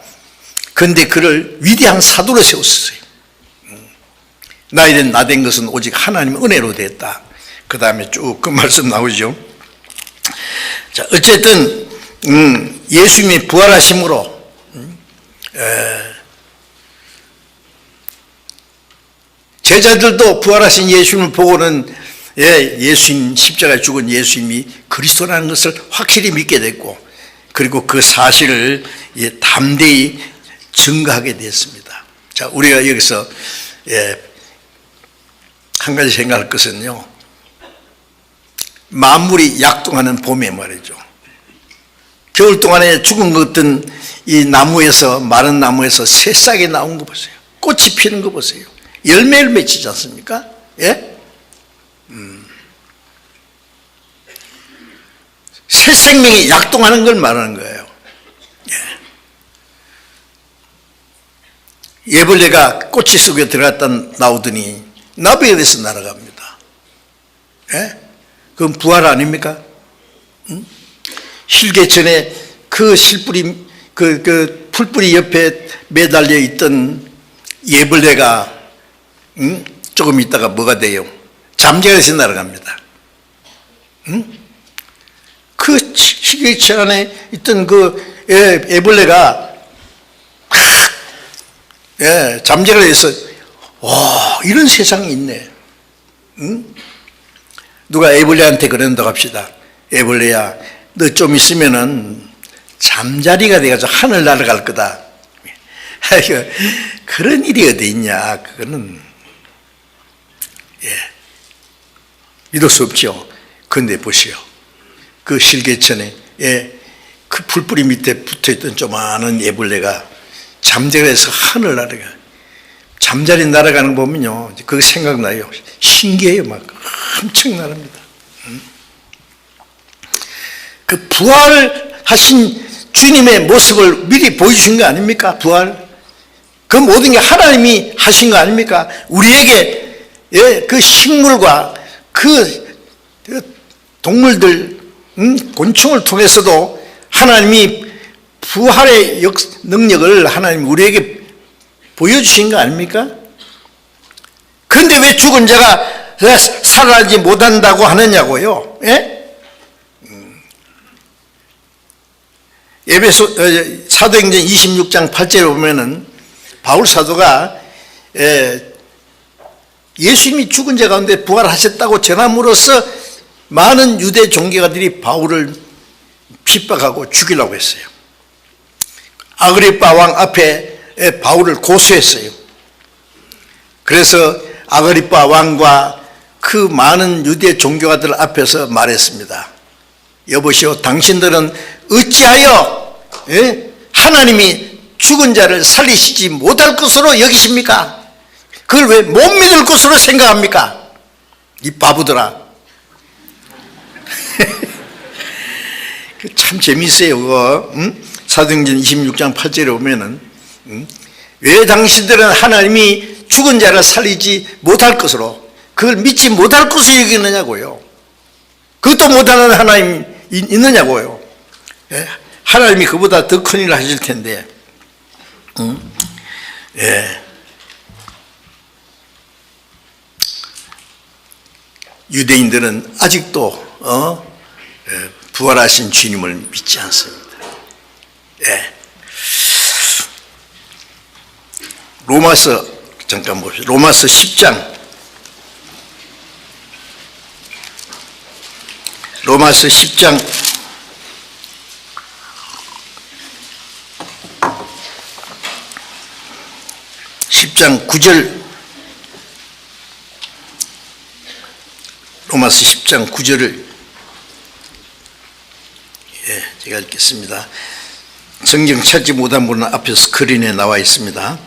그런데 그를 위대한 사도로 세웠어요. 나이된 나된 것은 오직 하나님의 은혜로 됐다. 그 다음에 쭉 그 말씀 나오죠. 자, 어쨌든 예수님이 부활하심으로 제자들도 부활하신 예수님을 보고는 예수님 십자가에 죽은 예수님이 그리스도라는 것을 확실히 믿게 됐고, 그리고 그 사실을 담대히 증거하게 됐습니다. 자, 우리가 여기서 한 가지 생각할 것은요, 만물이 약동하는 봄에 말이죠. 겨울 동안에 죽은 것 같은 이 나무에서, 마른 나무에서 새싹이 나온 거 보세요. 꽃이 피는 거 보세요. 열매를 맺히지 않습니까? 예? 새 생명이 약동하는 걸 말하는 거예요. 예벌레가 꼬치 속에 들어갔다 나오더니 나비가 돼서 날아갑니다. 예? 그건 부활 아닙니까? 실개천에 그 실뿌리, 그 풀뿌리 옆에 매달려 있던 예벌레가 조금 있다가 뭐가 돼요? 잠재가 돼서 날아갑니다. 그 실개천 안에 있던 그 애벌레가 잠재가 돼서, 와, 이런 세상이 있네. 누가 애벌레한테 그런다고 합시다. 애벌레야, 너 좀 있으면은 잠자리가 돼가지고 하늘 날아갈 거다. 그런 일이 어디 있냐. 그거는 믿을 수 없죠. 그런데 보시오. 그 실개천에 그 풀뿌리 밑에 붙어있던 조그마한 애벌레가 잠자리가 돼서 하늘 날아가. 잠자리 날아가는 거 보면요, 그거 생각나요. 신기해요. 막 엄청납니다. 그 부활하신 주님의 모습을 미리 보여주신 거 아닙니까? 부활. 그 모든 게 하나님이 하신 거 아닙니까? 우리에게 그 식물과 그 동물들, 곤충을 통해서도 하나님이 부활의 능력을 하나님이 우리에게 보여주신 거 아닙니까? 그런데 왜 죽은 자가 살아나지 못한다고 하느냐고요? 에베소 사도행전 26장 8절에 보면은 바울 사도가 예수님이 죽은 자 가운데 부활하셨다고 전함으로써 많은 유대 종교가들이 바울을 핍박하고 죽이려고 했어요. 아그리빠 왕 앞에 바울을 고소했어요. 그래서 아그리빠 왕과 그 많은 유대 종교가들 앞에서 말했습니다. 여보시오, 당신들은 어찌하여 하나님이 죽은 자를 살리시지 못할 것으로 여기십니까? 그걸 왜 못 믿을 것으로 생각합니까? 이 바보들아. 참 재미있어요. 그거. 사도행전 26장 8절에 보면은 왜 당신들은 하나님이 죽은 자를 살리지 못할 것으로, 그걸 믿지 못할 것으로 여기느냐고요. 그것도 못하는 하나님 있느냐고요. 하나님이 그보다 더 큰 일을 하실 텐데. 유대인들은 아직도 부활하신 주님을 믿지 않습니다. 로마서 잠깐 봅시다. 로마서 10장. 로마서 10장 10장 9절. 로마서 10장 9절을 제가 읽겠습니다. 성경 찾지 못한 분은 앞에서 스크린에 나와 있습니다.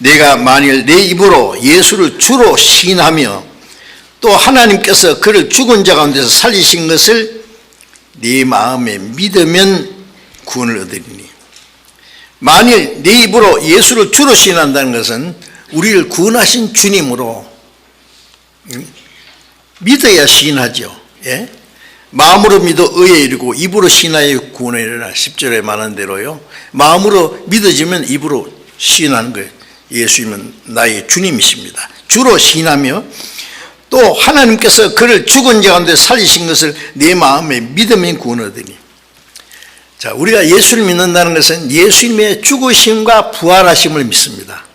내가 만일 내 입으로 예수를 주로 시인하며 또 하나님께서 그를 죽은 자 가운데서 살리신 것을 네 마음에 믿으면 구원을 얻으리니. 만일 내 입으로 예수를 주로 시인한다는 것은 우리를 구원하신 주님으로 믿어야 시인하죠. 예? 마음으로 믿어 의에 이르고 입으로 시인하여 구원에 이르라. 10절에 말한 대로요. 마음으로 믿어지면 입으로 시인하는 거예요. 예수님은 나의 주님이십니다. 주로 시인하며 또 하나님께서 그를 죽은 자 가운데 살리신 것을 내 마음에 믿으면 구원을 얻으니. 자, 우리가 예수를 믿는다는 것은 예수님의 죽으심과 부활하심을 믿습니다.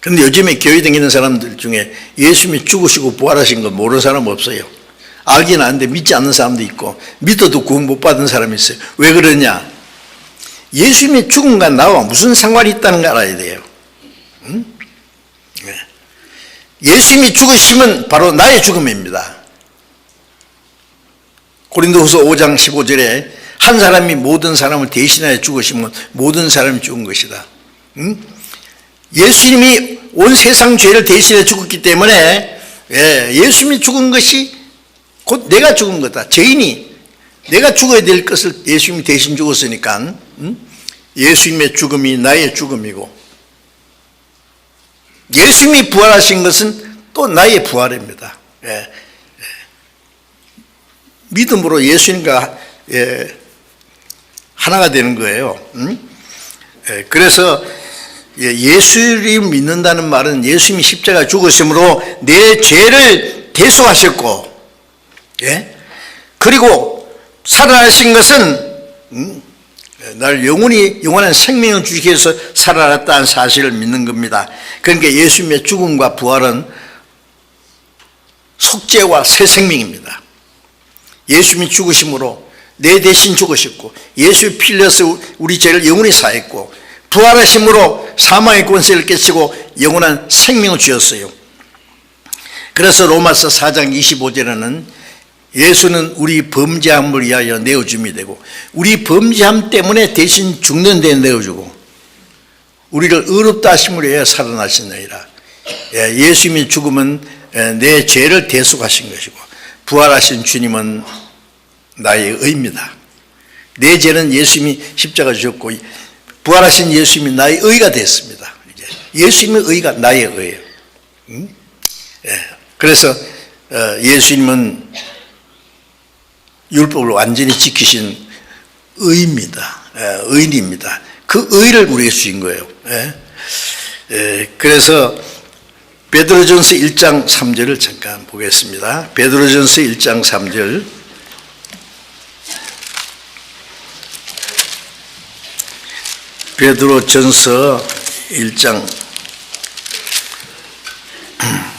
그런데 요즘에 교회 다니는 사람들 중에 예수님이 죽으시고 부활하신 거 모르는 사람 없어요. 알긴 아는데 믿지 않는 사람도 있고 믿어도 구원 못 받은 사람이 있어요. 왜 그러냐? 예수님의 죽음과 나와 무슨 상관이 있다는 걸 알아야 돼요. 응? 예수님이 죽으심은 바로 나의 죽음입니다. 고린도후서 5장 15절에 한 사람이 모든 사람을 대신하여 죽으시면 모든 사람이 죽은 것이다. 응? 예수님이 온 세상 죄를 대신해 죽었기 때문에 예수님이 죽은 것이 곧 내가 죽은 거다. 죄인이 내가 죽어야 될 것을 예수님이 대신 죽었으니까 예수님의 죽음이 나의 죽음이고 예수님이 부활하신 것은 또 나의 부활입니다. 믿음으로 예수님과 하나가 되는 거예요. 그래서 예수를 믿는다는 말은 예수님이 십자가 죽으심으로 내 죄를 대속하셨고 그리고 살아나신 것은 날 영원한 생명을 주기 위해서 살아났다는 사실을 믿는 겁니다. 그러니까 예수님의 죽음과 부활은 속죄와 새 생명입니다. 예수님이 죽으심으로 내 대신 죽으셨고 예수의 피 흘려서 우리 죄를 영원히 사했고 부활하심으로 사망의 권세를 깨치고 영원한 생명을 주었어요. 그래서 로마서 4장 25절에는 예수는 우리 범죄함을 위하여 내어줌이 되고 우리 범죄함 때문에 대신 죽는 데 내어주고 우리를 의롭다 하심을 위하여 살아나시느니라. 예수님의 죽음은 내 죄를 대속하신 것이고 부활하신 주님은 나의 의입니다. 내 죄는 예수님이 십자가 주셨고 부활하신 예수님이 나의 의가 됐습니다. 예수님의 의가 나의 의예요. 그래서 예수님은 율법을 완전히 지키신 의입니다. 의인입니다. 그 의를 우리에게 주신 거예요. 그래서 베드로전서 1장 3절을 잠깐 보겠습니다. 베드로전서 1장 3절. 베드로전서 1장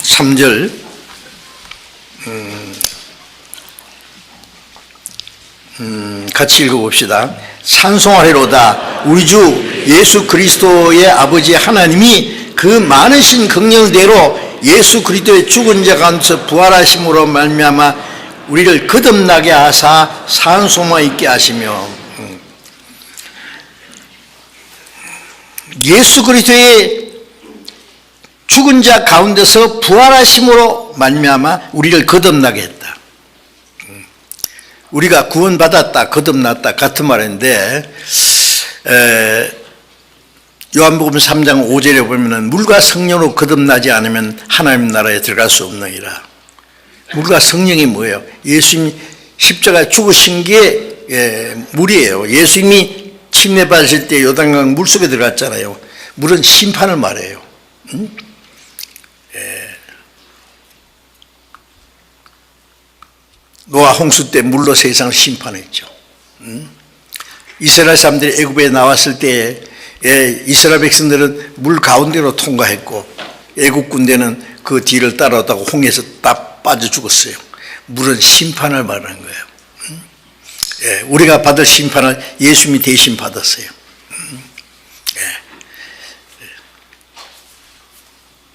3절. 같이 읽어봅시다. 찬송하리로다. 우리 주 예수 그리스도의 아버지 하나님이 그 많으신 긍휼대로 예수 그리스도의 죽은 자 가운데서 부활하심으로 말미암아 우리를 거듭나게 하사 산 소망 있게 하시며 예수 그리스도의 죽은 자 가운데서 부활하심으로 말미암아 우리를 거듭나게 했다. 우리가 구원받았다, 거듭났다 같은 말인데 요한복음 3장 5절에 보면은 물과 성령으로 거듭나지 않으면 하나님 나라에 들어갈 수 없느니라. 물과 성령이 뭐예요? 예수님이 십자가에 죽으신 게 물이에요. 예수님이 침례 받으실 때 요단강 물속에 들어갔잖아요. 물은 심판을 말해요. 노아 홍수 때 물로 세상을 심판했죠. 이스라엘 사람들이 애굽에 나왔을 때 이스라엘 백성들은 물 가운데로 통과했고 애굽 군대는 그 뒤를 따라오다가 홍해에서 딱 빠져 죽었어요. 물은 심판을 말하는 거예요. 우리가 받을 심판을 예수님이 대신 받았어요.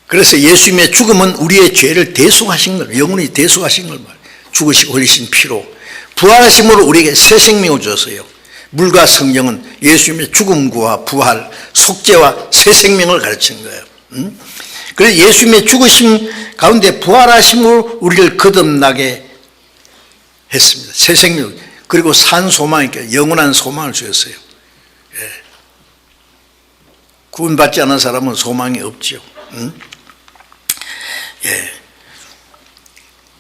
그래서 예수님의 죽음은 우리의 죄를 대속하신 걸, 영원히 대속하신 걸 말해요. 죽으시고 흘리신 피로 부활하심으로 우리에게 새 생명을 주었어요. 물과 성령은 예수님의 죽음과 부활, 속죄와 새 생명을 가르치는 거예요. 그래서 예수님의 죽으심 가운데 부활하심으로 우리를 거듭나게 했습니다. 새 생명, 그리고 산 소망이니까 영원한 소망을 주셨어요. 예. 구원받지 않은 사람은 소망이 없죠. 예.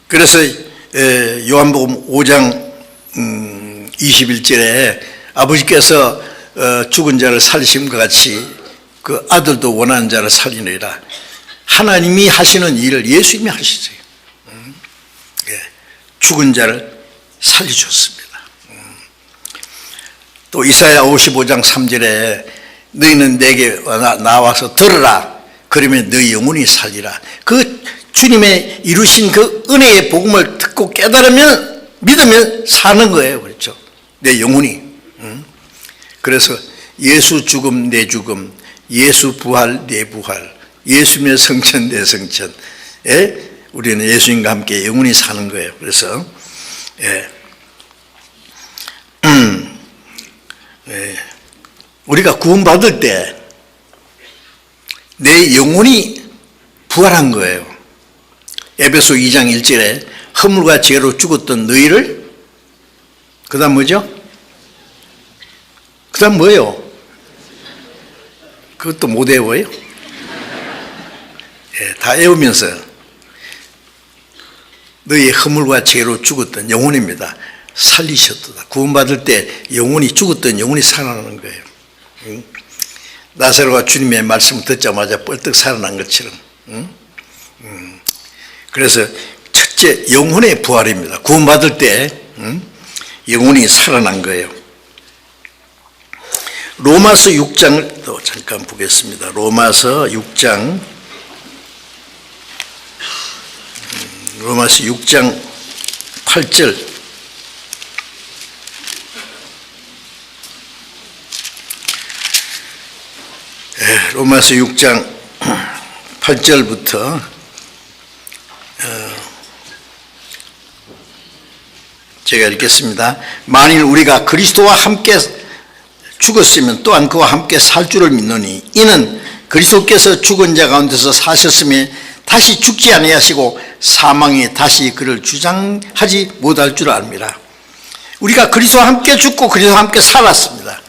그래서 요한복음 5장 21절에 아버지께서 죽은 자를 살리심과 같이 그 아들도 원하는 자를 살리느니라. 하나님이 하시는 일을 예수님이 하시세요. 예. 죽은 자를 살려줬습니다. 또 이사야 55장 3절에 너희는 내게 나와서 들으라. 그러면 너희 영혼이 살리라. 그 주님의 이루신 그 은혜의 복음을 듣고 깨달으면, 믿으면 사는 거예요. 그렇죠? 내 영혼이. 그래서 예수 죽음 내 죽음, 예수 부활 내 부활, 예수님의 성천 내 성천에 우리는 예수님과 함께 영원히 사는 거예요. 그래서 우리가 구원받을 때 내 영혼이 부활한 거예요. 에베소 2장 1절에 허물과 죄로 죽었던 너희를, 그 다음 뭐죠? 그 다음 뭐예요? 그것도 못 외워요? 예, 다 외우면서 너희의 허물과 죄로 죽었던 영혼입니다. 살리셨도다. 구원받을 때 영혼이 죽었던 영혼이 살아나는 거예요. 나사로가 주님의 말씀을 듣자마자 뻘떡 살아난 것처럼. 그래서 첫째 영혼의 부활입니다. 구원받을 때 영혼이 살아난 거예요. 로마서 6장을 또 잠깐 보겠습니다. 로마서 6장 8절. 로마서 6장 8절부터 제가 읽겠습니다. 만일 우리가 그리스도와 함께 죽었으면 또한 그와 함께 살 줄을 믿노니 이는 그리스도께서 죽은 자 가운데서 사셨으며 다시 죽지 아니하시고 사망이 다시 그를 주장하지 못할 줄 압니다. 우리가 그리스도와 함께 죽고 그리스도와 함께 살았습니다.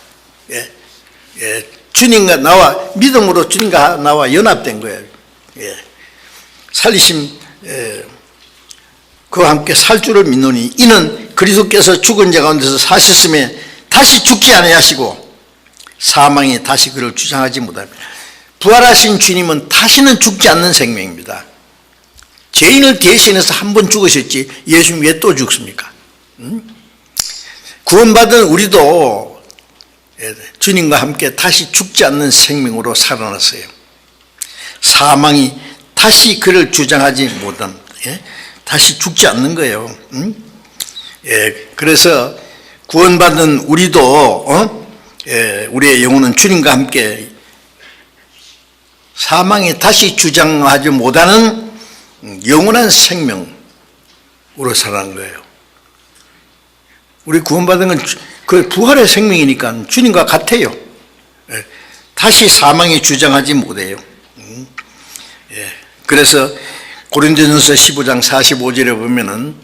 주님과 나와 믿음으로 주님과 나와 연합된 거예요. 살리심 그와 함께 살 줄을 믿노니 이는 그리스도께서 죽은 자 가운데서 사셨으며 다시 죽지 아니하시고 사망이 다시 그를 주장하지 못합니다. 부활하신 주님은 다시는 죽지 않는 생명입니다. 죄인을 대신해서 한 번 죽으셨지 예수님 왜 또 죽습니까? 구원받은 우리도 주님과 함께 다시 죽지 않는 생명으로 살아났어요. 사망이 다시 그를 주장하지 못합니다. 다시 죽지 않는 거예요. 그래서 구원받은 우리도 우리의 영혼은 주님과 함께 사망이 다시 주장하지 못하는 영원한 생명으로 살아난 거예요. 우리 구원받은 건 그 부활의 생명이니까 주님과 같아요. 다시 사망이 주장하지 못해요. 그래서 고린도전서 15장 45절에 보면은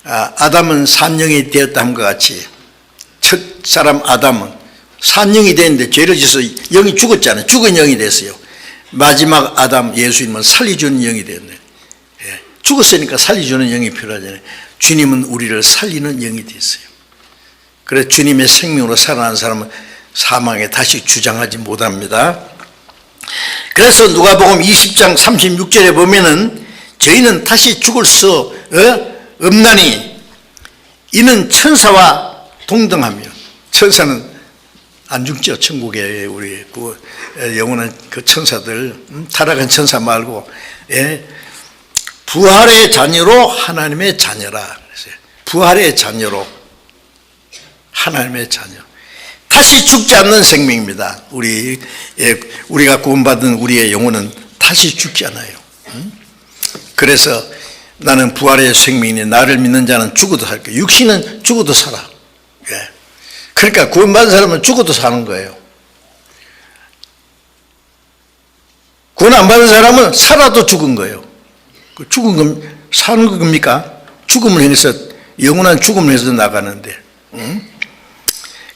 아담은 산영이 되었다 함과 같이 첫 사람 아담은 산영이 됐는데 죄를 지어서 영이 죽었잖아요. 죽은 영이 됐어요. 마지막 아담 예수님은 살려주는 영이 됐네. 죽었으니까 살려주는 영이 필요하잖아요. 주님은 우리를 살리는 영이 됐어요. 그래서 주님의 생명으로 살아난 사람은 사망에 다시 주장하지 못합니다. 그래서 누가복음 20장 36절에 보면은 저희는 다시 죽을 수 없나니 이는 천사와 동등하며, 천사는 안 죽죠. 천국에 우리 영원한 그 천사들, 타락한 천사 말고 부활의 자녀로 하나님의 자녀라 그랬어요. 부활의 자녀로 하나님의 자녀. 다시 죽지 않는 생명입니다. 우리가 구원받은 우리의 영혼은 다시 죽지 않아요. 그래서 나는 부활의 생명이니 나를 믿는 자는 죽어도 살 거야. 육신은 죽어도 살아. 그러니까 구원받은 사람은 죽어도 사는 거예요. 구원 안 받은 사람은 살아도 죽은 거예요. 죽은 건 사는 겁니까? 죽음을 향해서, 영원한 죽음을 향해서 나가는데.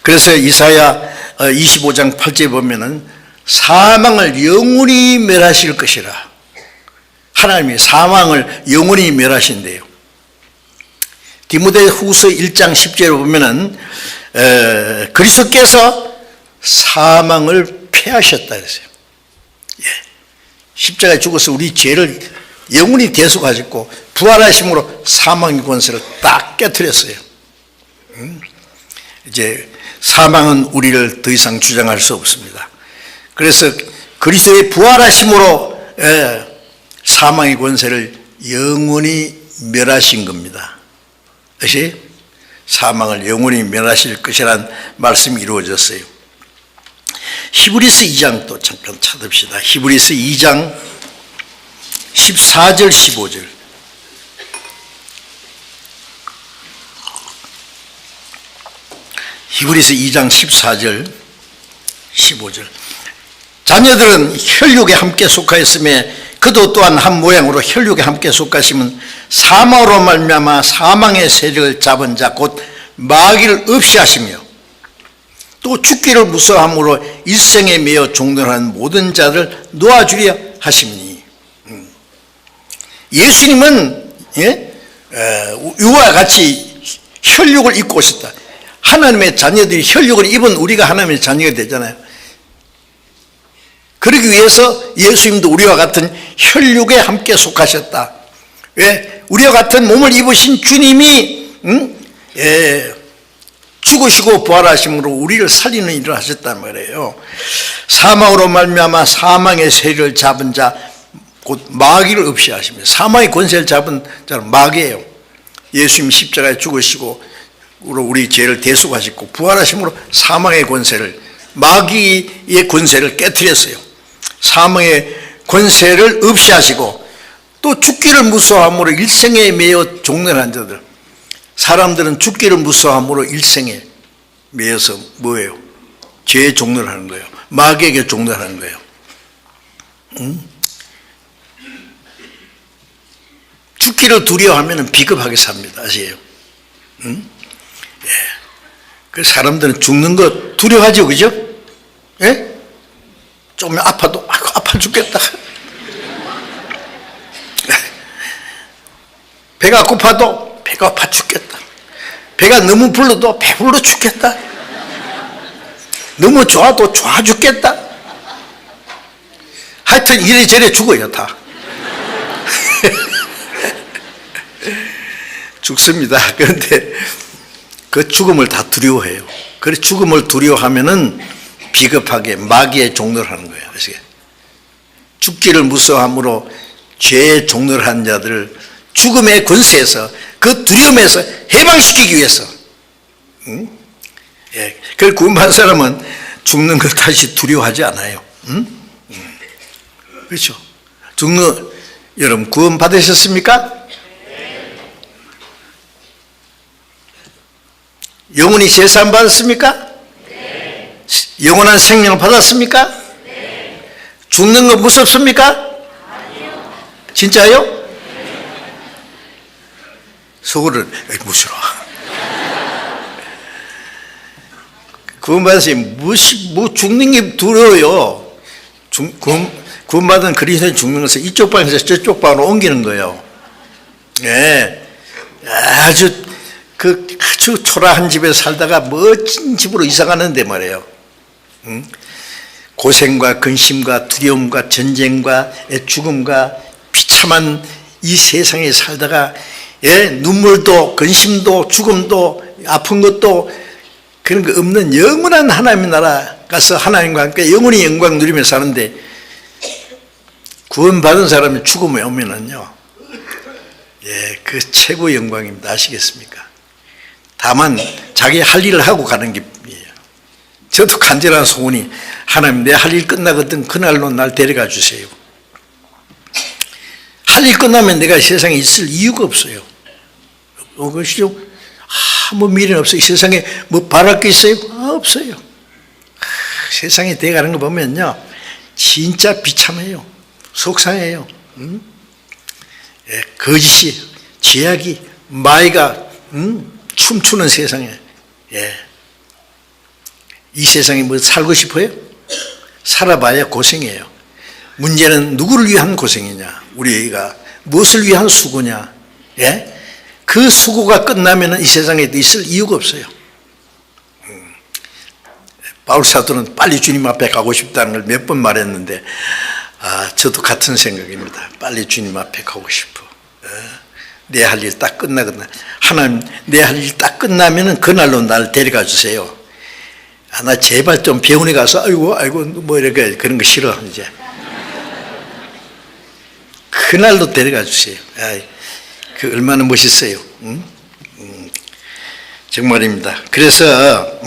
그래서 이사야 25장 8절에 보면은 사망을 영원히 멸하실 것이라. 하나님이 사망을 영원히 멸하신대요. 디모데후서 1장 10절에 보면은 그리스도께서 사망을 패하셨다 그랬어요. 예. 십자가에 죽어서 우리 죄를 영원히 대속하셨고 부활하심으로 사망의 권세를 딱 깨뜨렸어요. 이제 사망은 우리를 더 이상 주장할 수 없습니다. 그래서 그리스도의 부활하심으로 사망의 권세를 영원히 멸하신 겁니다. 그것이 사망을 영원히 멸하실 것이라는 말씀이 이루어졌어요. 히브리서 2장 또 잠깐 찾읍시다. 히브리서 2장 14절 15절. 히브리서 2장 14절 15절. 자녀들은 혈육에 함께 속하였음에 그도 또한 한 모양으로 혈육에 함께 속하시면 사망으로 말미암아 사망의 세력을 잡은 자 곧 마귀를 없이 하시며 또 죽기를 무서워함으로 일생에 매여 종노하는 모든 자를 놓아주려 하심이니. 예수님은 이와 같이 혈육을 입고 오셨다. 하나님의 자녀들이 혈육을 입은 우리가 하나님의 자녀가 되잖아요. 그러기 위해서 예수님도 우리와 같은 혈육에 함께 속하셨다. 왜? 우리와 같은 몸을 입으신 주님이 죽으시고 부활하심으로 우리를 살리는 일을 하셨단 말이에요. 사망으로 말미암아 사망의 세력을 잡은 자 곧 마귀를 없이 하시며, 사망의 권세를 잡은 자는 마귀예요. 예수님 십자가에 죽으시고 우리 죄를 대속하시고 부활하심으로 사망의 권세를, 마귀의 권세를 깨뜨렸어요. 사망의 권세를 없이 하시고 또 죽기를 무서워함으로 일생에 매여 종려한 자들. 사람들은 죽기를 무서워함으로 일생에 매여서 뭐예요? 죄에 종려를 하는 거예요. 마귀에게 종려를 하는 거예요. 죽기를 두려워하면 비겁하게 삽니다. 아시에요? 예. 그 사람들은 죽는 거 두려워하죠, 그죠? 예? 조금 아파도 아파 죽겠다. 배가 고파도 배가 아파 죽겠다. 배가 너무 불러도 배불러 죽겠다. 너무 좋아도 좋아 죽겠다. 하여튼 이래저래 죽어요, 다. 죽습니다. 그런데 그 죽음을 다 두려워해요. 그래서 죽음을 두려워하면은 비겁하게 마귀의 종노를 하는 거예요. 죽기를 무서워함으로 죄의 종노를 한 자들을 죽음의 권세에서, 그 두려움에서 해방시키기 위해서. 예. 그 구원받은 사람은 죽는 걸 다시 두려워하지 않아요. 그렇죠. 여러분 구원 받으셨습니까? 영원히 제사함 받았습니까? 네. 영원한 생명을 받았습니까? 네. 죽는 거 무섭습니까? 아니요. 진짜요? 네. 속으로 무서워. 구원받았어요. 뭐 죽는 게 두려워요. 구원받은 그리스도인 죽는 것은 이쪽 방에서 저쪽 방으로 옮기는 거예요. 예. 아주 초라한 집에서 살다가 멋진 집으로 이사 가는데 말이에요. 고생과 근심과 두려움과 전쟁과 죽음과 비참한 이 세상에 살다가 눈물도 근심도 죽음도 아픈 것도 그런 거 없는 영원한 하나님의 나라 가서 하나님과 함께 영원히 영광 누리며 사는데, 구원받은 사람이 죽음에 오면은요, 그 최고의 영광입니다. 아시겠습니까? 다만 자기 할 일을 하고 가는 게 예요. 저도 간절한 소원이, 하나님 내 할 일 끝나거든 그날로 날 데려가 주세요. 할 일 끝나면 내가 세상에 있을 이유가 없어요. 그것이죠. 아무 미래는 없어요. 이 세상에 뭐 바랄 게 있어요? 없어요. 세상에 돼가는 거 보면요, 진짜 비참해요. 속상해요. 예, 거짓이, 죄악이, 마이가 춤추는 세상에, 예. 이 세상에 뭐 살고 싶어요? 살아봐야 고생이에요. 문제는 누구를 위한 고생이냐? 우리가 무엇을 위한 수고냐? 예? 그 수고가 끝나면 이 세상에 있을 이유가 없어요. 바울 사도는 빨리 주님 앞에 가고 싶다는 걸 몇 번 말했는데, 저도 같은 생각입니다. 빨리 주님 앞에 가고 싶어. 내 할 일 딱 끝나거나, 하나님 내 할 일 딱 끝나면은 그날로 날 데려가 주세요. 나 제발 좀 병원에 가서 아이고 뭐 이렇게 그런 거 싫어 이제. 그날로 데려가 주세요. 그 얼마나 멋있어요. 정말입니다. 그래서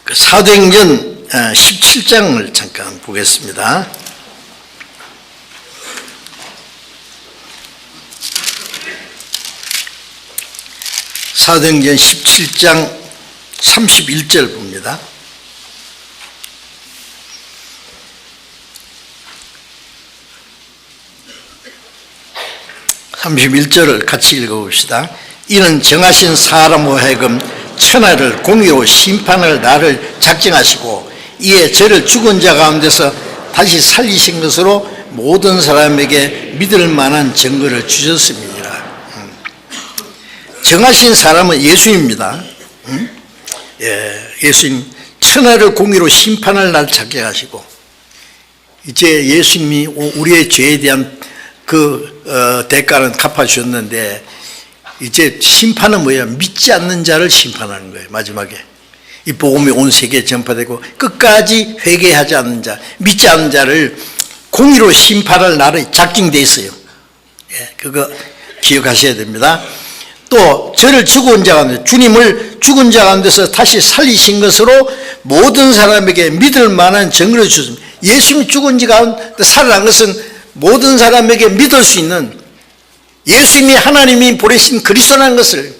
그 사도행전 17장을 잠깐 보겠습니다. 사도행전 17장 31절 봅니다. (31절을) 같이 읽어봅시다. 이는 정하신 사람으로 하여금 천하를 공의로 심판할 날을 작정하시고 이에 저를 죽은 자 가운데서 다시 살리신 것으로 모든 사람에게 믿을 만한 증거를 주셨습니다. 정하신 사람은 예수입니다. 예, 예수님 천하를 공의로 심판할 날 작정하시고 이제 예수님이 우리의 죄에 대한 대가는 갚아주셨는데 이제 심판은 뭐예요? 믿지 않는 자를 심판하는 거예요. 마지막에 이 복음이 온 세계에 전파되고 끝까지 회개하지 않는 자, 믿지 않는 자를 공의로 심판할 날이 작정되어 있어요. 예, 그거 기억하셔야 됩니다. 또 저를 죽은 자 가운데, 주님을 죽은 자 가운데서 다시 살리신 것으로 모든 사람에게 믿을 만한 증거를 주셨습니다. 예수님이 죽은 자 가운데 살아난 것은 모든 사람에게 믿을 수 있는, 예수님이 하나님이 보내신 그리스도라는 것을,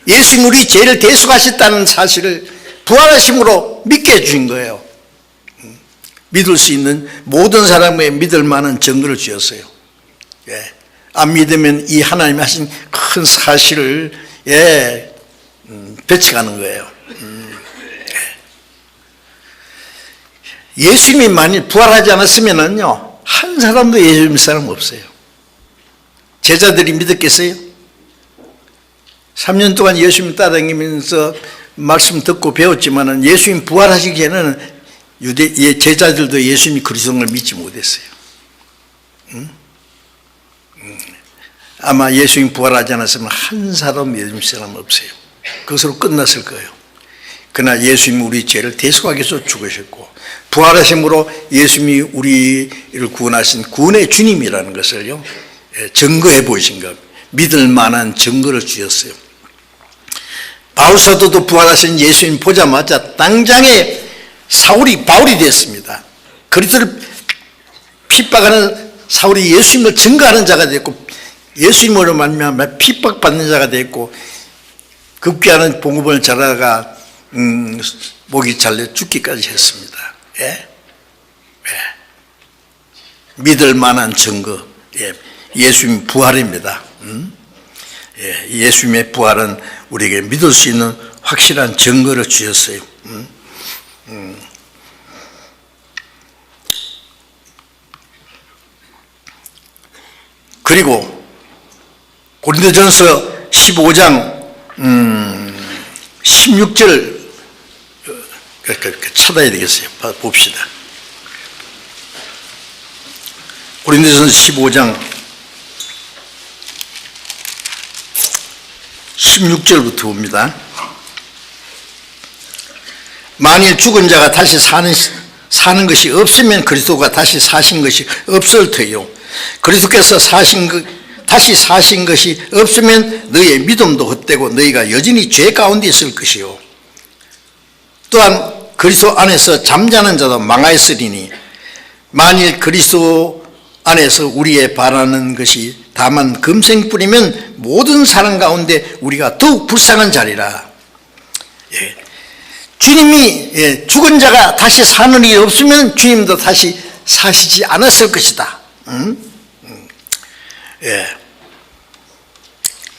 예수님이 우리 죄를 대속하셨다는 사실을 부활하심으로 믿게 해주신 거예요. 믿을 수 있는 모든 사람에게 믿을 만한 증거를 주었어요. 안 믿으면 이 하나님이 하신 큰 사실을 배척하는 거예요. 예수님이 만일 부활하지 않았으면요, 한 사람도 예수 믿을 사람 없어요. 제자들이 믿었겠어요? 3년 동안 예수님 따라다니면서 말씀 듣고 배웠지만은 예수님 부활하시기 전에는 제자들도 예수님이 그리스도인 걸 믿지 못했어요. 아마 예수님 부활하지 않았으면 한 사람 예수 믿을 사람 없어요. 그것으로 끝났을 거예요. 그러나 예수님이 우리 죄를 대속하기 위해서 죽으셨고 부활하심으로 예수님이 우리를 구원하신 구원의 주님이라는 것을요, 증거해 보이신 것, 믿을 만한 증거를 주셨어요. 바울 사도도 부활하신 예수님 보자마자 당장에 바울이 됐습니다. 그리스도를 핍박하는 사울이 예수님을 증거하는 자가 됐고, 예수님으로 말미암아 핍박받는 자가 됐고, 급기야는 복음을 전하다가 목이 잘려 죽기까지 했습니다. 믿을 만한 증거, 예수님 부활입니다. 예수님의 부활은 우리에게 믿을 수 있는 확실한 증거를 주셨어요. 그리고 고린도전서 15장 16절 찾아야 되겠어요. 봅시다. 고린도전서 15장 16절부터 봅니다. 만일 죽은 자가 다시 사는 것이 없으면 그리스도가 다시 사신 것이 없을 터요. 그리스도께서 다시 사신 것이 없으면 너희의 믿음도 헛되고 너희가 여전히 죄 가운데 있을 것이요. 또한 그리스도 안에서 잠자는 자도 망하였으리니 만일 그리스도 안에서 우리의 바라는 것이 다만 금생 뿌리면 모든 사람 가운데 우리가 더욱 불쌍한 자리라. 주님이 죽은 자가 다시 사는 일이 없으면 주님도 다시 사시지 않았을 것이다.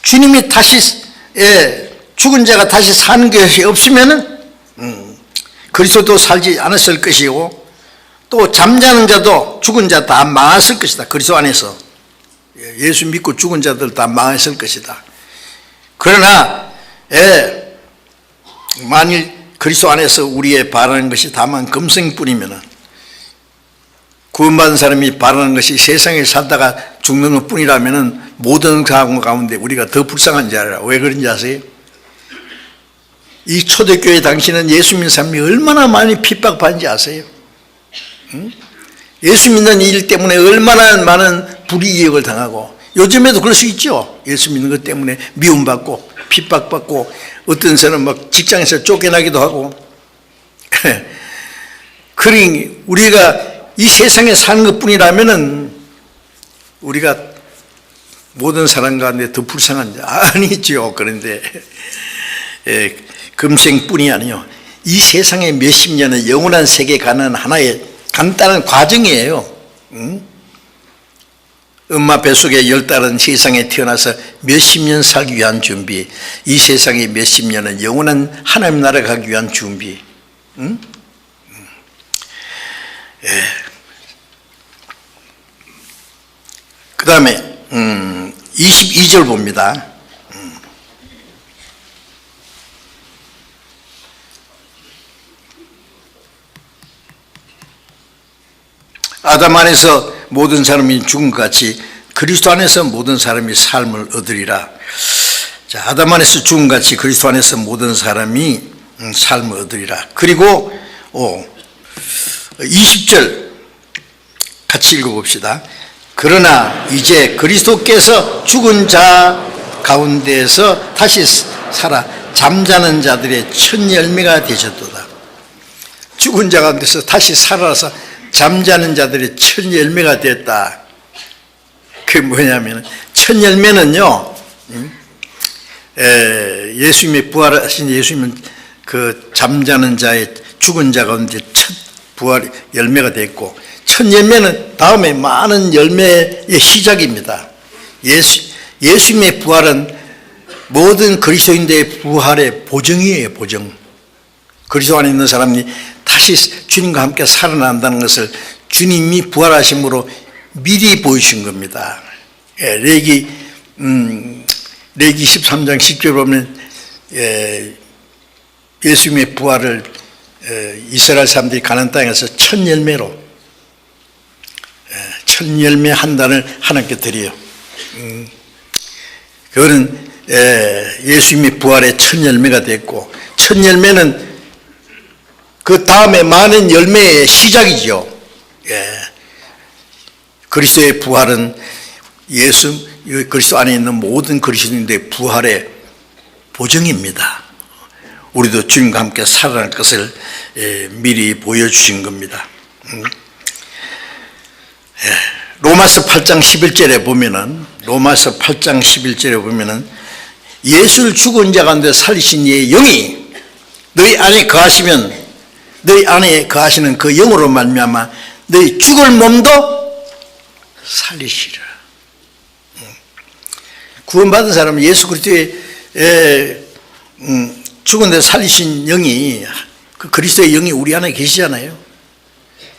주님이 다시 죽은 자가 다시 사는 것이 없으면 그리스도도 살지 않았을 것이고, 또 잠자는 자도 죽은 자 다 망했을 것이다. 그리스도 안에서 예수 믿고 죽은 자들 다 망했을 것이다. 그러나 만일 그리스도 안에서 우리의 바라는 것이 다만 금생뿐이면, 구원받은 사람이 바라는 것이 세상에 살다가 죽는 것뿐이라면 모든 사람 가운데 우리가 더 불쌍한 자라. 왜 그런지 아세요? 이 초대교회 당시는 예수 믿는 사람이 얼마나 많이 핍박받는지 아세요? 예수 믿는 일 때문에 얼마나 많은 불이익을 당하고, 요즘에도 그럴 수 있죠. 예수 믿는 것 때문에 미움받고 핍박받고, 어떤 사람은 막 직장에서 쫓겨나기도 하고. 그러니 우리가 이 세상에 사는 것뿐이라면은 우리가 모든 사람 가운데 더 불쌍한 자 아니죠. 그런데 금생뿐이 아니요, 이 세상에 몇십 년은 영원한 세계에 가는 하나의 간단한 과정이에요. 엄마 뱃속에 10달은 세상에 태어나서 몇십 년 살기 위한 준비, 이 세상에 몇십 년은 영원한 하나님 나라 가기 위한 준비. 그 다음에 22절 봅니다. 아담 안에서 모든 사람이 죽은 것 같이 그리스도 안에서 모든 사람이 삶을 얻으리라. 자, 아담 안에서 죽은 것 같이 그리스도 안에서 모든 사람이 삶을 얻으리라. 그리고 20절 같이 읽어봅시다. 그러나 이제 그리스도께서 죽은 자 가운데에서 다시 살아 잠자는 자들의 첫 열매가 되셨도다. 죽은 자 가운데서 다시 살아서 잠자는 자들의 첫 열매가 됐다. 그게 뭐냐면, 첫 열매는요, 예수님의 부활하신 예수님은 그 잠자는 자의 죽은 자 가운데 첫 부활 열매가 됐고, 첫 열매는 다음에 많은 열매의 시작입니다. 예수님의 부활은 모든 그리스도인들의 부활의 보증이에요. 보증. 그리스도 안에 있는 사람이 다시 주님과 함께 살아난다는 것을 주님이 부활하심으로 미리 보이신 겁니다. 레기 13장 10절 보면 예수님의 부활을 이스라엘 사람들이 가나안 땅에서 첫 열매로, 첫 열매 한 단을 하나님께 드려요. 그거는 예수님의 부활의 첫 열매가 됐고, 첫 열매는 그 다음에 많은 열매의 시작이죠. 그리스도의 부활은 그리스도 안에 있는 모든 그리스도인들의 부활의 보증입니다. 우리도 주님과 함께 살아날 것을 미리 보여주신 겁니다. 로마서 8장 11절에 보면은, 로마서 8장 11절에 보면은 예수를 죽은 자 가운데 살리신 이의 영이 너희 안에 거하시면, 너희 안에 거하시는 그 영으로 말미암아 너희 죽을 몸도 살리시리라. 구원받은 사람은 예수 그리스도의 죽은 데 살리신 영이, 그 그리스도의 영이 우리 안에 계시잖아요.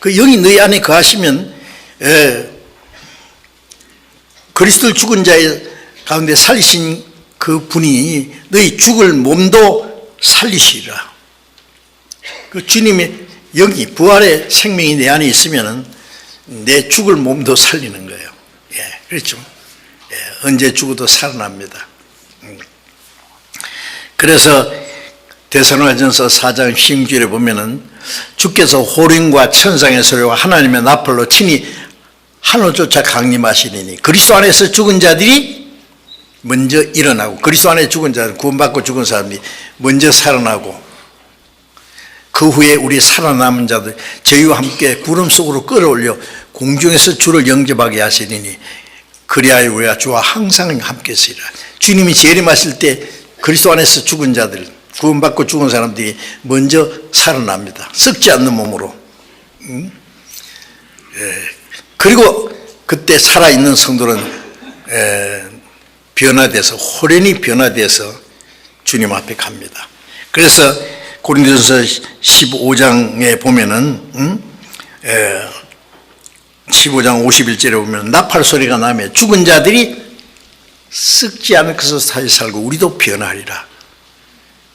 그 영이 너희 안에 거하시면 그리스도를 죽은 자의 가운데 살리신 그 분이 너희 죽을 몸도 살리시리라. 그 주님의 영이, 부활의 생명이 내 안에 있으면 내 죽을 몸도 살리는 거예요. 그렇죠. 언제 죽어도 살아납니다. 그래서 데살로니가전서 4장 16절에 보면은 주께서 호령과 천상의 소리와 하나님의 나팔로 친히 하늘 쫓아 강림하시리니 그리스도 안에서 죽은 자들이 먼저 일어나고, 그리스도 안에 죽은 자들, 구원받고 죽은 사람이 먼저 살아나고, 그 후에 우리 살아남은 자들 저희와 함께 구름 속으로 끌어올려 공중에서 주를 영접하게 하시리니 그리하여 우리가 주와 항상 함께 있으리라. 주님이 재림하실 때 그리스도 안에서 죽은 자들, 구원받고 죽은 사람들이 먼저 살아납니다. 썩지 않는 몸으로. 그리고 그때 살아있는 성도는 변화돼서, 호련히 변화돼서 주님 앞에 갑니다. 그래서 고린도전서 15장에 보면은 15장 51절에 보면 나팔 소리가 나며 죽은 자들이 썩지 않을 것을 다시 살고 우리도 변화하리라.